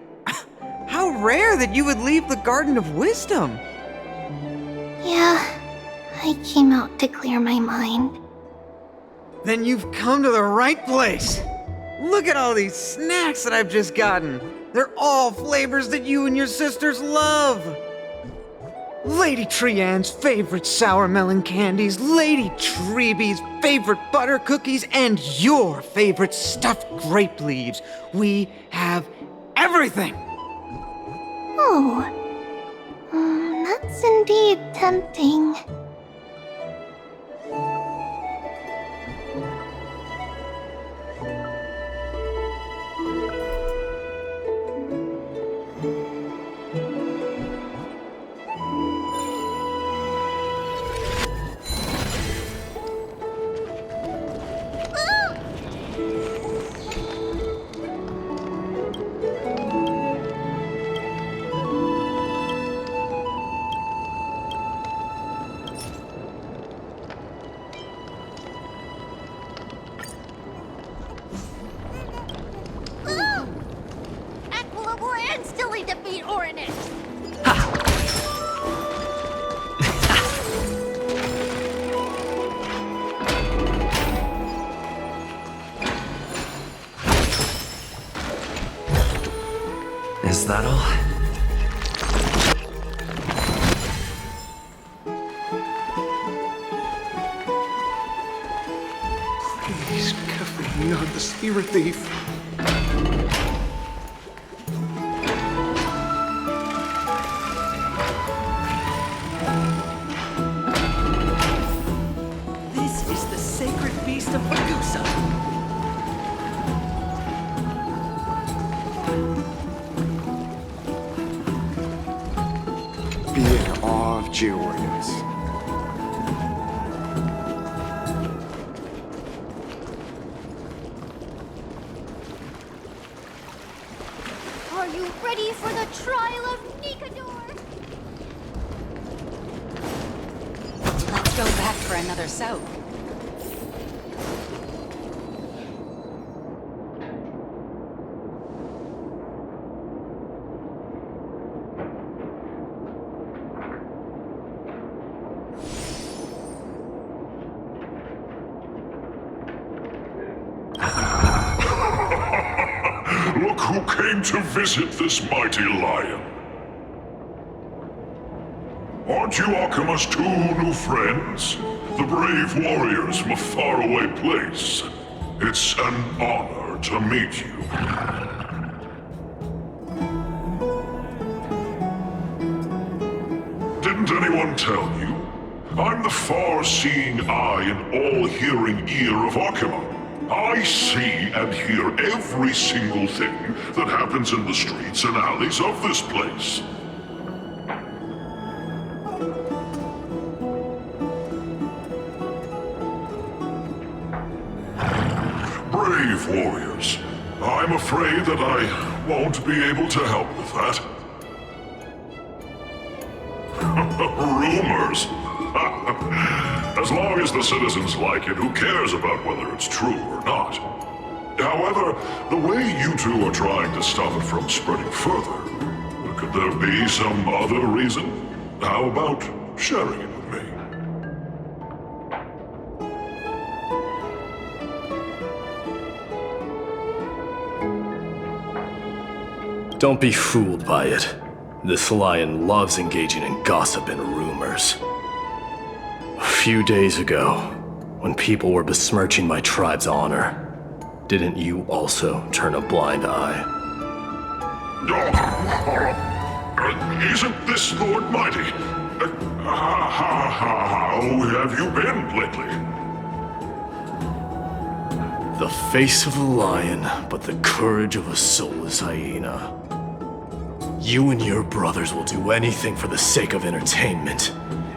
How rare that you would leave the Garden of Wisdom. Yeah, I came out to clear my mind. Then you've come to the right place. Look at all these snacks that I've just gotten. They're all flavors that you and your sisters love. Lady Trianne's favorite sour melon candies, Lady Treebee's favorite butter cookies, and your favorite stuffed grape leaves. We have everything. Oh, that's indeed tempting. Is that all? Please, give me not the spirit thief. This is the sacred beast of Ragusa. Be in awe of Georgians. Are you ready for the trial of Nikador? Let's go back for another soak. Look who came to visit this mighty lion. Aren't you Akima's two new friends? The brave warriors from a faraway place. It's an honor to meet you. Didn't anyone tell you? I'm the far-seeing eye and all-hearing ear of Akima. I see and hear every single thing that happens in the streets and alleys of this place. Brave warriors. I'm afraid that I won't be able to help with that. Rumors. As long as the citizens like it, who cares about whether it's true or not? However, the way you two are trying to stop it from spreading further, could there be some other reason? How about sharing it with me? Don't be fooled by it. This lion loves engaging in gossip and rumors. A few days ago, when people were besmirching my tribe's honor, didn't you also turn a blind eye? Isn't this Lord Mighty? How have you been lately? The face of a lion, but the courage of a soulless hyena. You and your brothers will do anything for the sake of entertainment,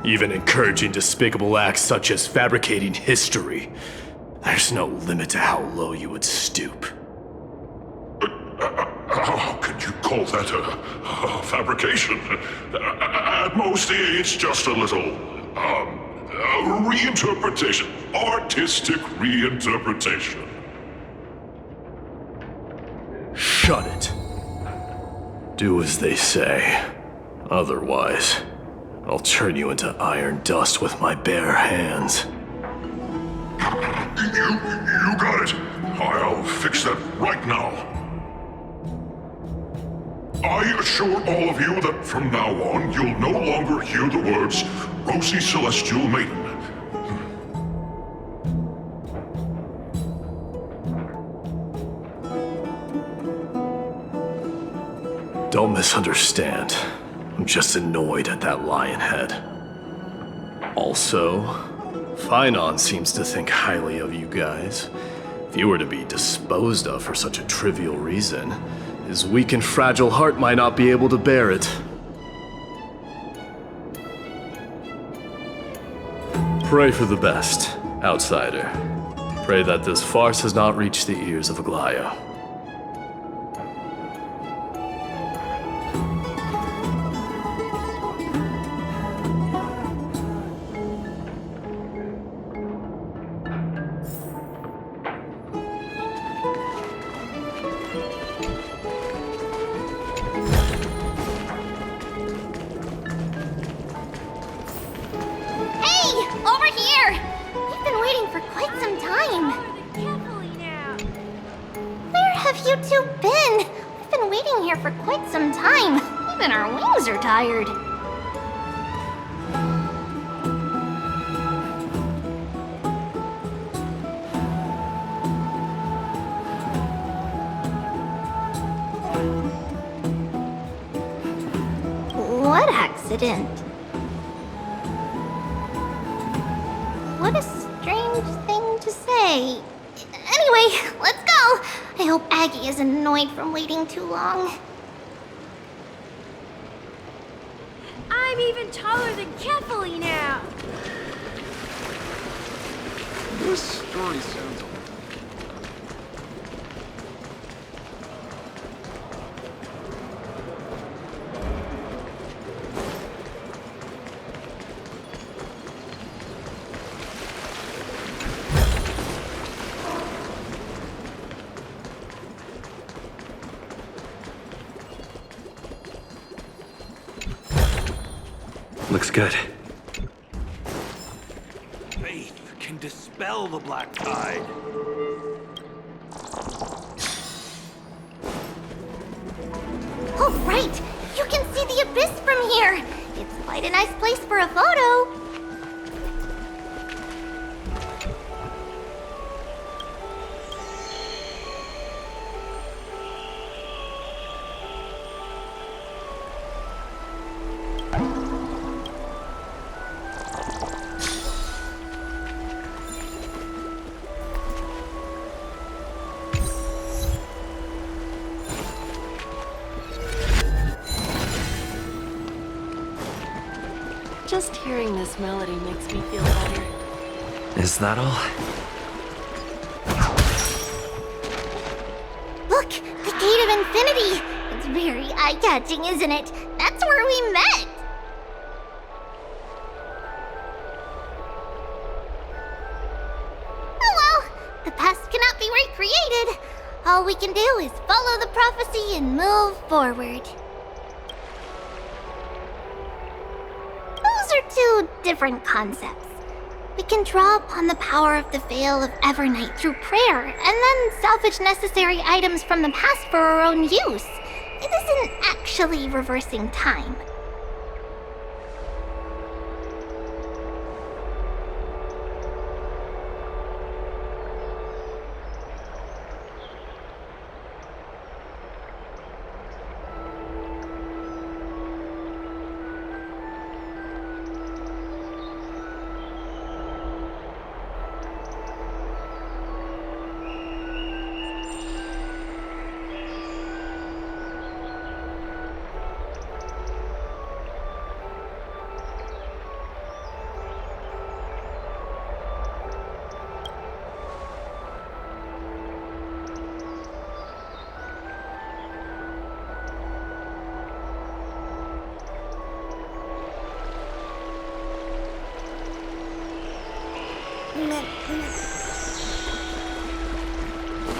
even encouraging despicable acts such as fabricating history. There's no limit to how low you would stoop. How could you call that a fabrication? At most, it's just a little, reinterpretation. Artistic reinterpretation. Shut it. Do as they say. Otherwise, I'll turn you into iron dust with my bare hands. You got it. I'll fix that right now. I assure all of you that from now on, you'll no longer hear the words Rosy Celestial Maiden. Don't misunderstand. I'm just annoyed at that lion head. Also, Phainon seems to think highly of you guys. If you were to be disposed of for such a trivial reason, his weak and fragile heart might not be able to bear it. Pray for the best, outsider. Pray that this farce has not reached the ears of Aglaya. Tired. What accident? What a strange thing to say. Anyway, let's go. I hope Aggie isn't annoyed from waiting too long. I'm even taller than Kefali now! This story sounds... Looks good. Faith can dispel the black tide. Oh, right! You can see the abyss from here! It's quite a nice place for a photo! Just hearing this melody makes me feel better. Is that all? Look! The Gate of Infinity! It's very eye-catching, isn't it? That's where we met! Oh well! The past cannot be recreated! All we can do is follow the prophecy and move forward. Those are two different concepts. We can draw upon the power of the Veil of Evernight through prayer, and then salvage necessary items from the past for our own use. It isn't actually reversing time.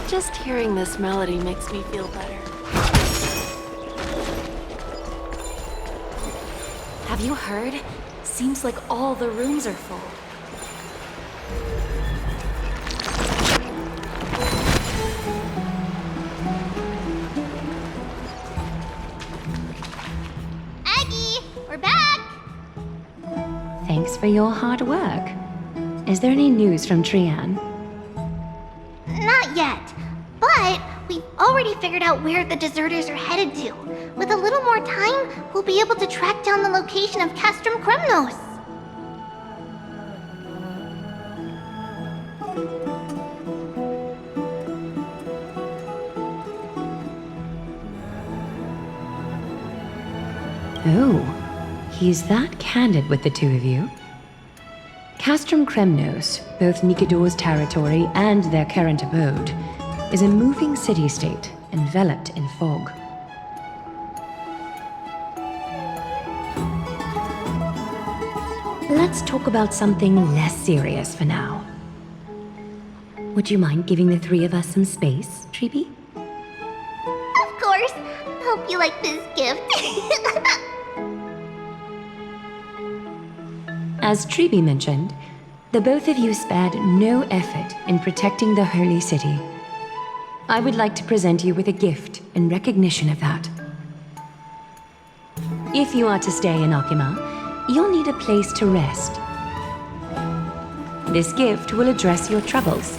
Just hearing this melody makes me feel better. Have you heard? Seems like all the rooms are full. Aggie, we're back! Thanks for your hard work. Is there any news from Trian? Not yet, but we've already figured out where the deserters are headed to. With a little more time, we'll be able to track down the location of Castrum Kremnos. Oh, he's that candid with the two of you. Castrum Kremnos, both Nikador's territory and their current abode, is a moving city-state enveloped in fog. Let's talk about something less serious for now. Would you mind giving the three of us some space, Treeby? Of course. Hope you like this gift. As Treeby mentioned, the both of you spared no effort in protecting the holy city. I would like to present you with a gift in recognition of that. If you are to stay in Akima, you'll need a place to rest. This gift will address your troubles.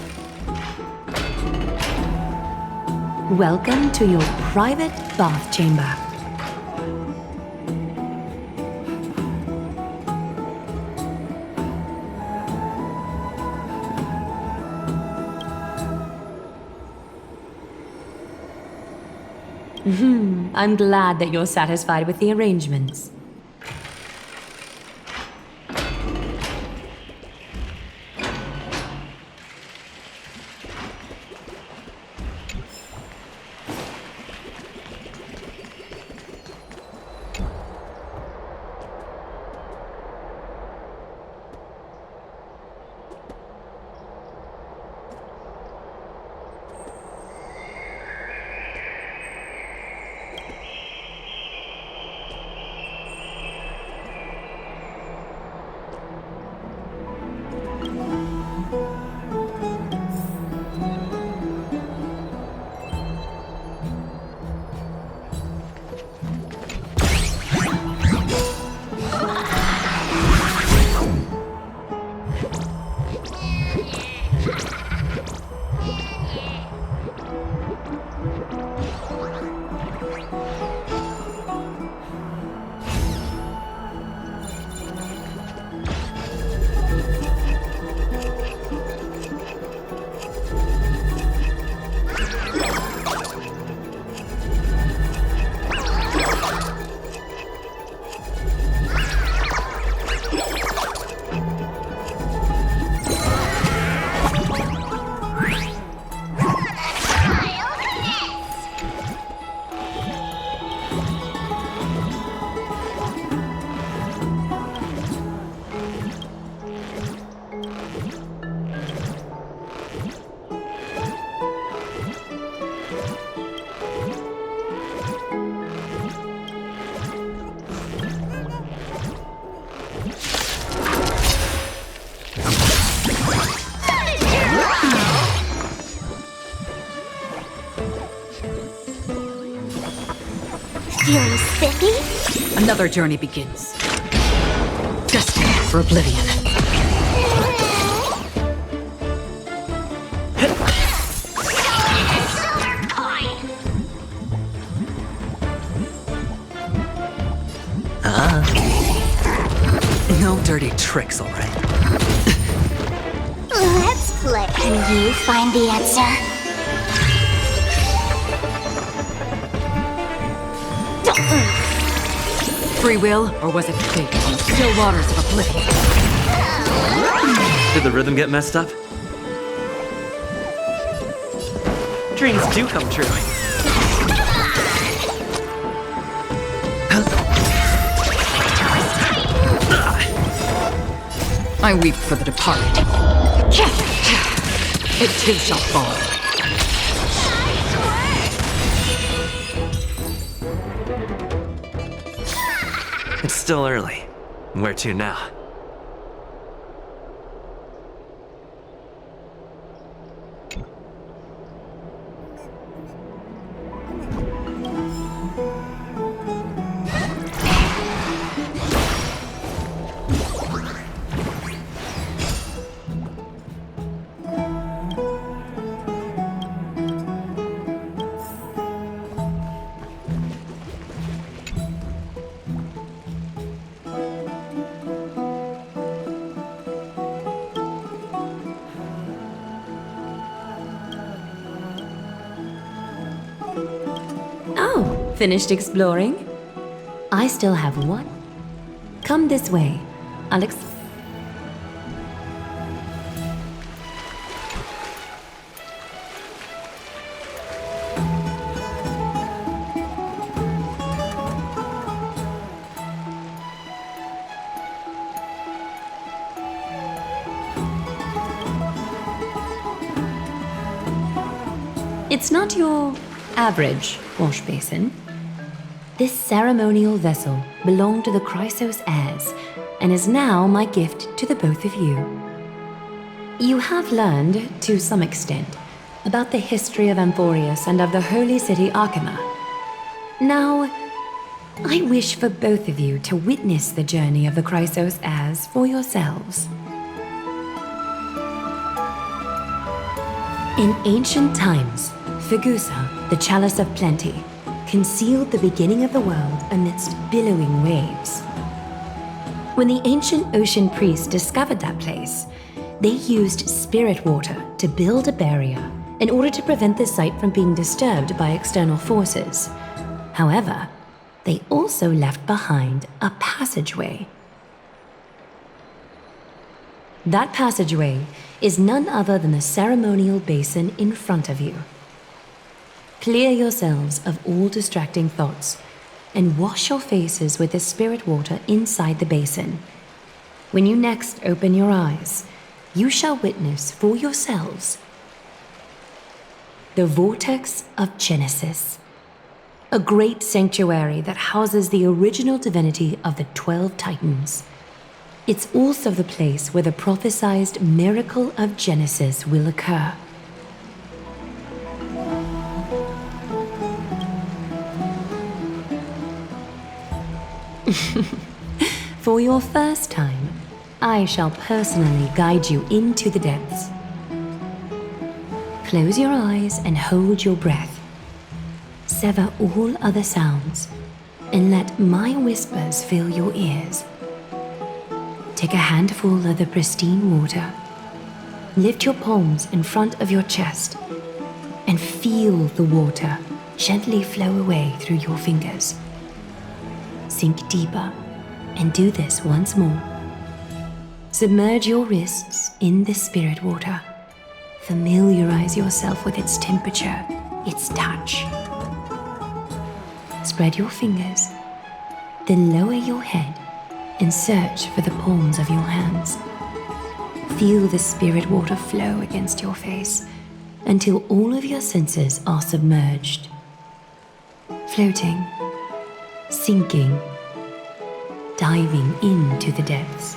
Welcome to your private bath chamber. I'm glad that you're satisfied with the arrangements. Feeling spiffy? Another journey begins. Destined for oblivion. No dirty tricks, all right. Let's play. Can you find the answer? Free will, or was it fate on the still waters of oblivion? Did the rhythm get messed up? Dreams do come true. I weep for the departed. It too shall fall. It's still early. Where to now? Oh, finished exploring? I still have one. Come this way, Alex. It's not your average wash basin. This ceremonial vessel belonged to the Chrysos heirs and is now my gift to the both of you. You have learned, to some extent, about the history of Amphorius and of the holy city Archima. Now, I wish for both of you to witness the journey of the Chrysos heirs for yourselves. In ancient times, Fegusa, the Chalice of Plenty, concealed the beginning of the world amidst billowing waves. When the ancient ocean priests discovered that place, they used spirit water to build a barrier in order to prevent the site from being disturbed by external forces. However, they also left behind a passageway. That passageway is none other than the ceremonial basin in front of you. Clear yourselves of all distracting thoughts and wash your faces with the spirit water inside the basin. When you next open your eyes, you shall witness for yourselves the Vortex of Genesis, a great sanctuary that houses the original divinity of the 12 Titans. It's also the place where the prophesied miracle of Genesis will occur. For your first time, I shall personally guide you into the depths. Close your eyes and hold your breath. Sever all other sounds and let my whispers fill your ears. Take a handful of the pristine water. Lift your palms in front of your chest and feel the water gently flow away through your fingers. Sink deeper and do this once more. Submerge your wrists in the spirit water. Familiarize yourself with its temperature, its touch. Spread your fingers, then lower your head and search for the palms of your hands. Feel the spirit water flow against your face until all of your senses are submerged. Floating, sinking, diving into the depths.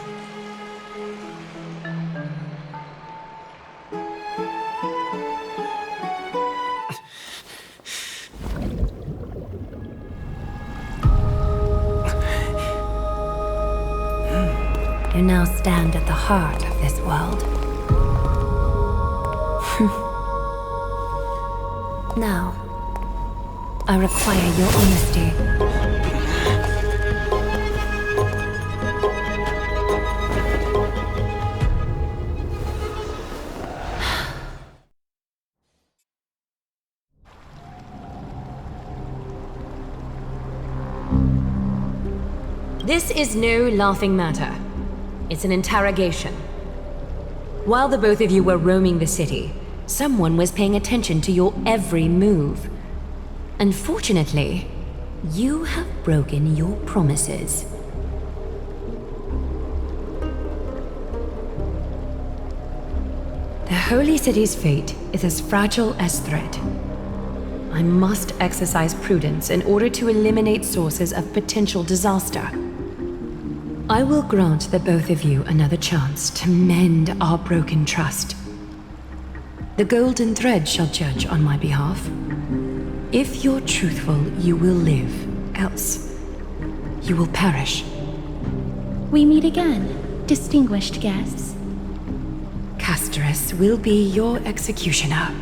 You now stand at the heart of this world. Now, I require your honesty. This is no laughing matter. It's an interrogation. While the both of you were roaming the city, someone was paying attention to your every move. Unfortunately, you have broken your promises. The Holy City's fate is as fragile as threat. I must exercise prudence in order to eliminate sources of potential disaster. I will grant the both of you another chance to mend our broken trust. The golden thread shall judge on my behalf. If you're truthful, you will live. Else, you will perish. We meet again, distinguished guests. Castorus will be your executioner.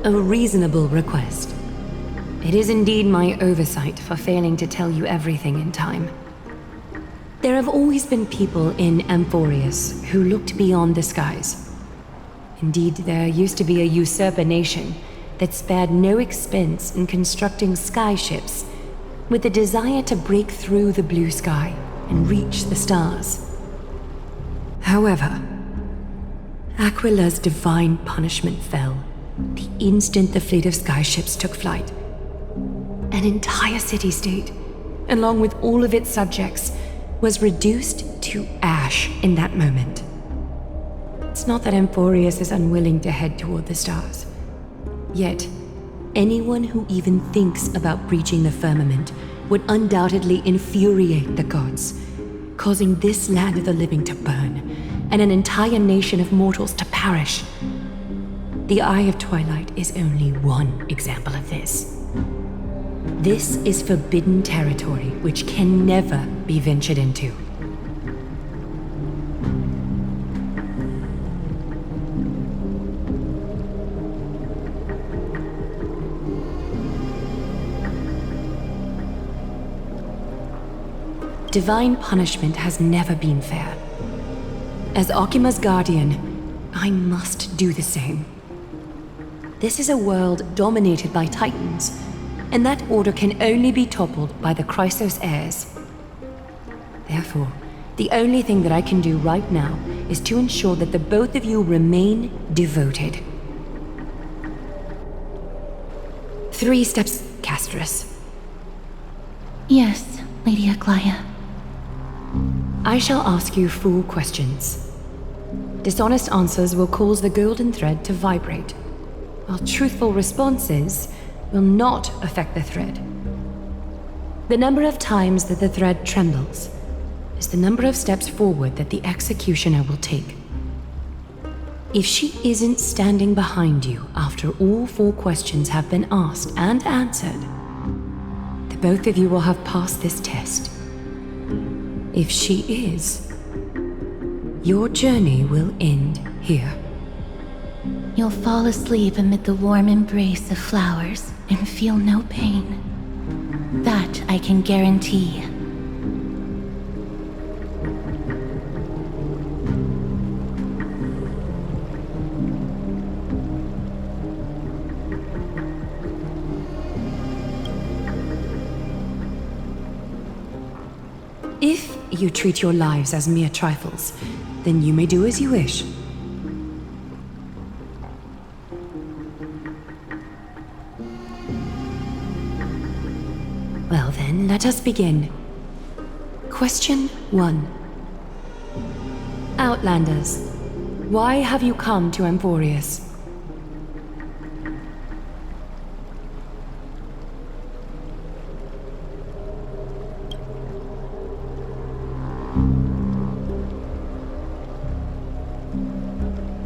A reasonable request. It is indeed my oversight for failing to tell you everything in time. There have always been people in Amphorius who looked beyond the skies. Indeed, there used to be a usurper nation that spared no expense in constructing skyships with the desire to break through the blue sky and reach the stars. However, Aquila's divine punishment fell the instant the fleet of skyships took flight. An entire city-state, along with all of its subjects, was reduced to ash in that moment. It's not that Amphorius is unwilling to head toward the stars. Yet, anyone who even thinks about breaching the firmament would undoubtedly infuriate the gods, causing this land of the living to burn, and an entire nation of mortals to perish. The Eye of Twilight is only one example of this. This is forbidden territory which can never be ventured into. Divine punishment has never been fair. As Okima's guardian, I must do the same. This is a world dominated by Titans, and that order can only be toppled by the Chrysos heirs. Therefore, the only thing that I can do right now is to ensure that the both of you remain devoted. 3 steps, Castorus. Yes, Lady Aglaia. I shall ask you 4 questions. Dishonest answers will cause the golden thread to vibrate, while truthful responses will not affect the thread. The number of times that the thread trembles is the number of steps forward that the executioner will take. If she isn't standing behind you after all 4 questions have been asked and answered, the both of you will have passed this test. If she is, your journey will end here. You'll fall asleep amid the warm embrace of flowers and feel no pain. That I can guarantee. If you treat your lives as mere trifles, then you may do as you wish. Well then, let us begin. Question 1. Outlanders, why have you come to Amphorius?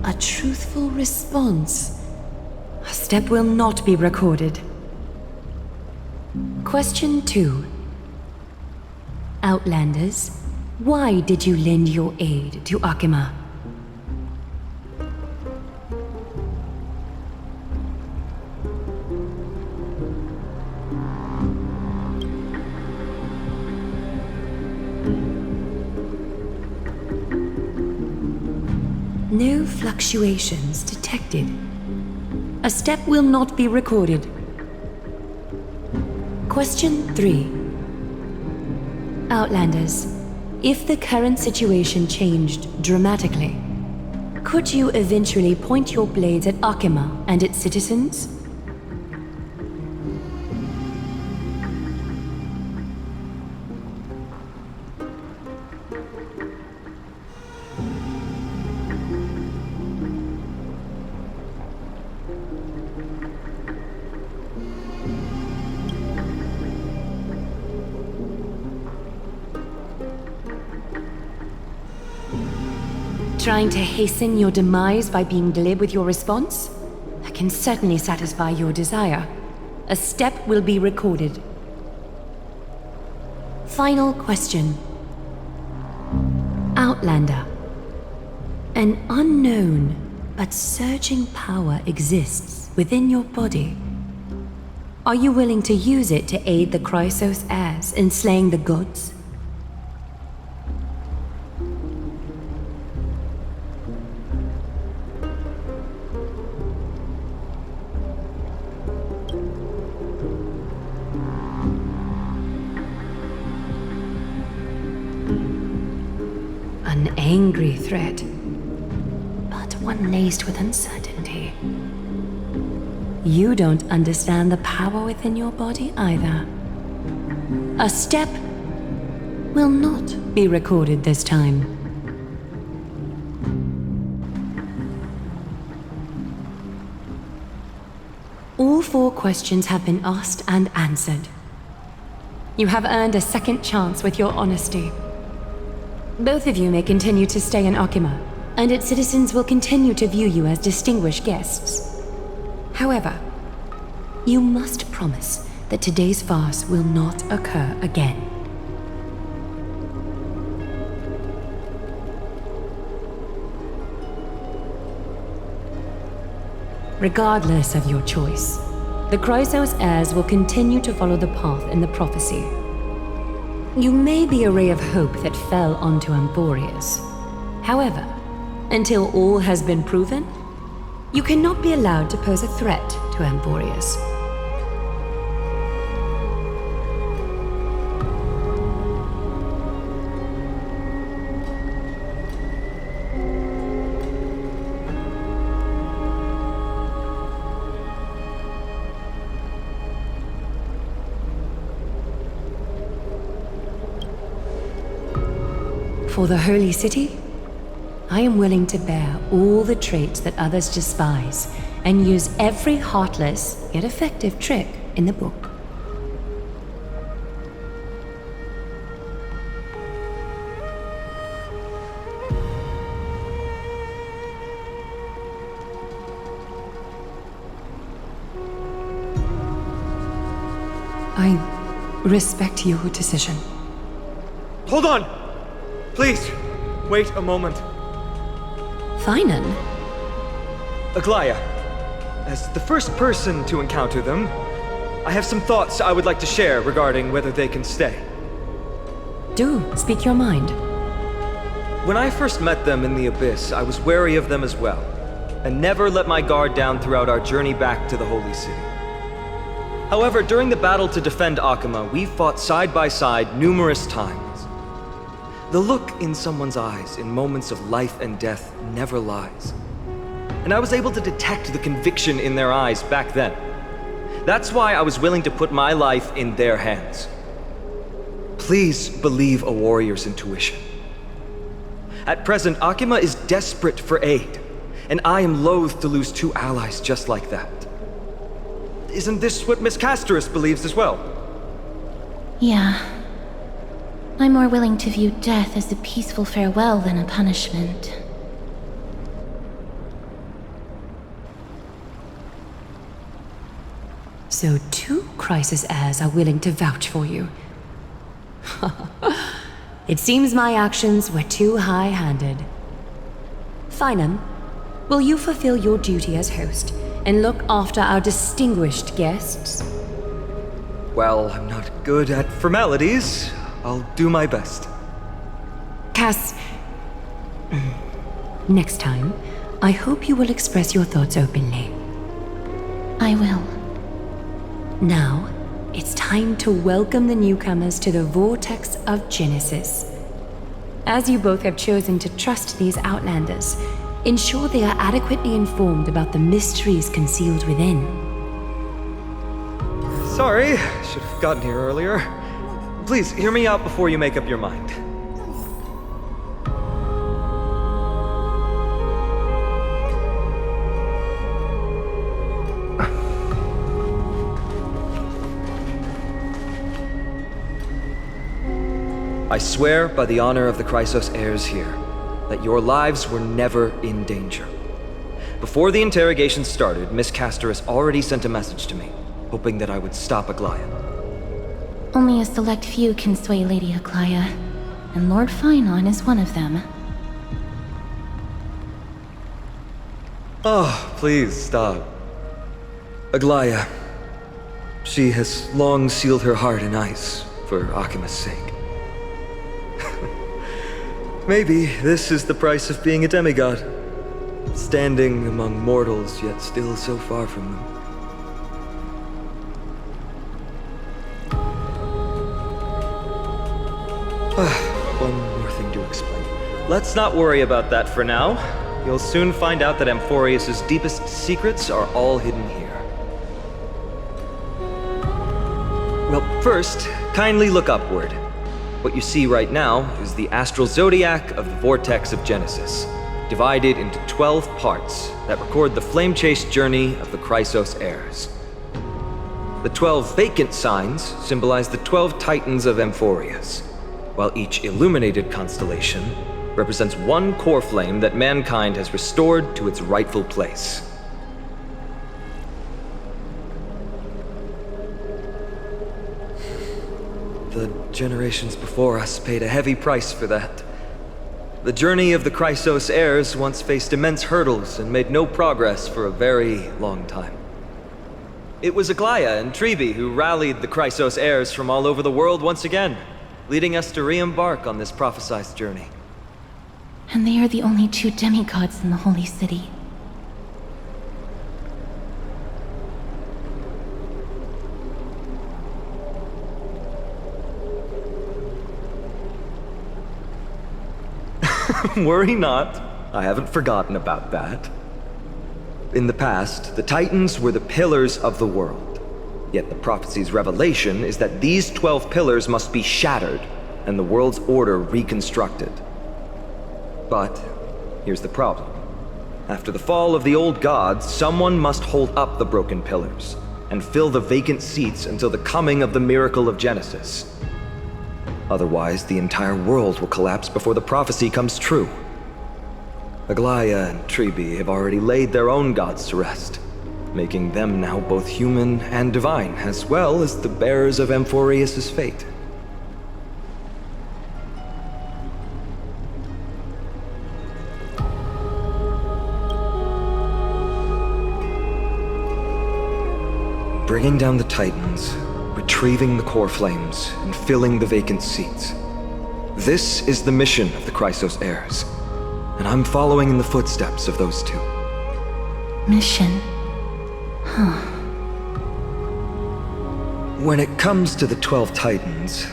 A truthful response. A step will not be recorded. Question 2. Outlanders, why did you lend your aid to Akima? No fluctuations detected. A step will not be recorded. Question 3. Outlanders, if the current situation changed dramatically, could you eventually point your blades at Akima and its citizens? Trying to hasten your demise by being glib with your response? That can certainly satisfy your desire. A step will be recorded. Final question. Outlander. An unknown but surging power exists within your body. Are you willing to use it to aid the Chrysos heirs in slaying the gods? An angry threat, but one laced with uncertainty. You don't understand the power within your body either. A step will not be recorded this time. All 4 questions have been asked and answered. You have earned a second chance with your honesty. Both of you may continue to stay in Akima, and its citizens will continue to view you as distinguished guests. However, you must promise that today's farce will not occur again. Regardless of your choice, the Chrysos heirs will continue to follow the path in the prophecy. You may be a ray of hope that fell onto Amborius. However, until all has been proven, you cannot be allowed to pose a threat to Amborius. For the Holy City, I am willing to bear all the traits that others despise and use every heartless yet effective trick in the book. I respect your decision. Hold on! Please, wait a moment. Finan? Aglaya, as the first person to encounter them, I have some thoughts I would like to share regarding whether they can stay. Do speak your mind. When I first met them in the Abyss, I was wary of them as well, and never let my guard down throughout our journey back to the Holy City. However, during the battle to defend Akima, we fought side by side numerous times. The look in someone's eyes in moments of life and death never lies. And I was able to detect the conviction in their eyes back then. That's why I was willing to put my life in their hands. Please believe a warrior's intuition. At present, Akima is desperate for aid, and I am loath to lose 2 allies just like that. Isn't this what Miss Casterus believes as well? Yeah. I'm more willing to view death as a peaceful farewell than a punishment. So 2 Chrysos heirs are willing to vouch for you. It seems my actions were too high-handed. Finan, will you fulfill your duty as host and look after our distinguished guests? Well, I'm not good at formalities. I'll do my best. Cass, next time, I hope you will express your thoughts openly. I will. Now, it's time to welcome the newcomers to the Vortex of Genesis. As you both have chosen to trust these Outlanders, ensure they are adequately informed about the mysteries concealed within. Sorry, should have gotten here earlier. Please, hear me out before you make up your mind. I swear by the honor of the Chrysos heirs here, that your lives were never in danger. Before the interrogation started, Miss Casterus already sent a message to me, hoping that I would stop Aglaya. Only a select few can sway Lady Aglaya, and Lord Finon is one of them. Oh, please stop. Aglaya. She has long sealed her heart in ice for Akima's sake. Maybe this is the price of being a demigod. Standing among mortals, yet still so far from them. One more thing to explain. Let's not worry about that for now. You'll soon find out that Amphorius' deepest secrets are all hidden here. Well, first, kindly look upward. What you see right now is the astral zodiac of the vortex of Genesis, divided into 12 parts that record the flame-chased journey of the Chrysos heirs. The 12 vacant signs symbolize the 12 titans of Amphorius, while each illuminated constellation represents one core flame that mankind has restored to its rightful place. The generations before us paid a heavy price for that. The journey of the Chrysos heirs once faced immense hurdles and made no progress for a very long time. It was Aglaya and Tribi who rallied the Chrysos heirs from all over the world once again, leading us to re-embark on this prophesized journey. And they are the only 2 demigods in the Holy City. Worry not, I haven't forgotten about that. In the past, the Titans were the pillars of the world. Yet the prophecy's revelation is that these 12 pillars must be shattered and the world's order reconstructed. But here's the problem. After the fall of the old gods, someone must hold up the broken pillars and fill the vacant seats until the coming of the miracle of Genesis. Otherwise, the entire world will collapse before the prophecy comes true. Aglaya and Tribi have already laid their own gods to rest, making them now both human and divine, as well as the bearers of Amphorius' fate. Bringing down the Titans, retrieving the core flames, and filling the vacant seats. This is the mission of the Chrysos heirs, and I'm following in the footsteps of those 2. Mission? Huh. When it comes to the 12 Titans,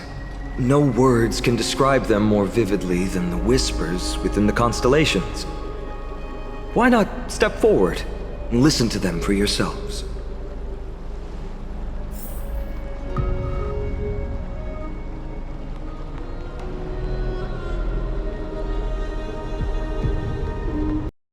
no words can describe them more vividly than the whispers within the constellations. Why not step forward and listen to them for yourselves?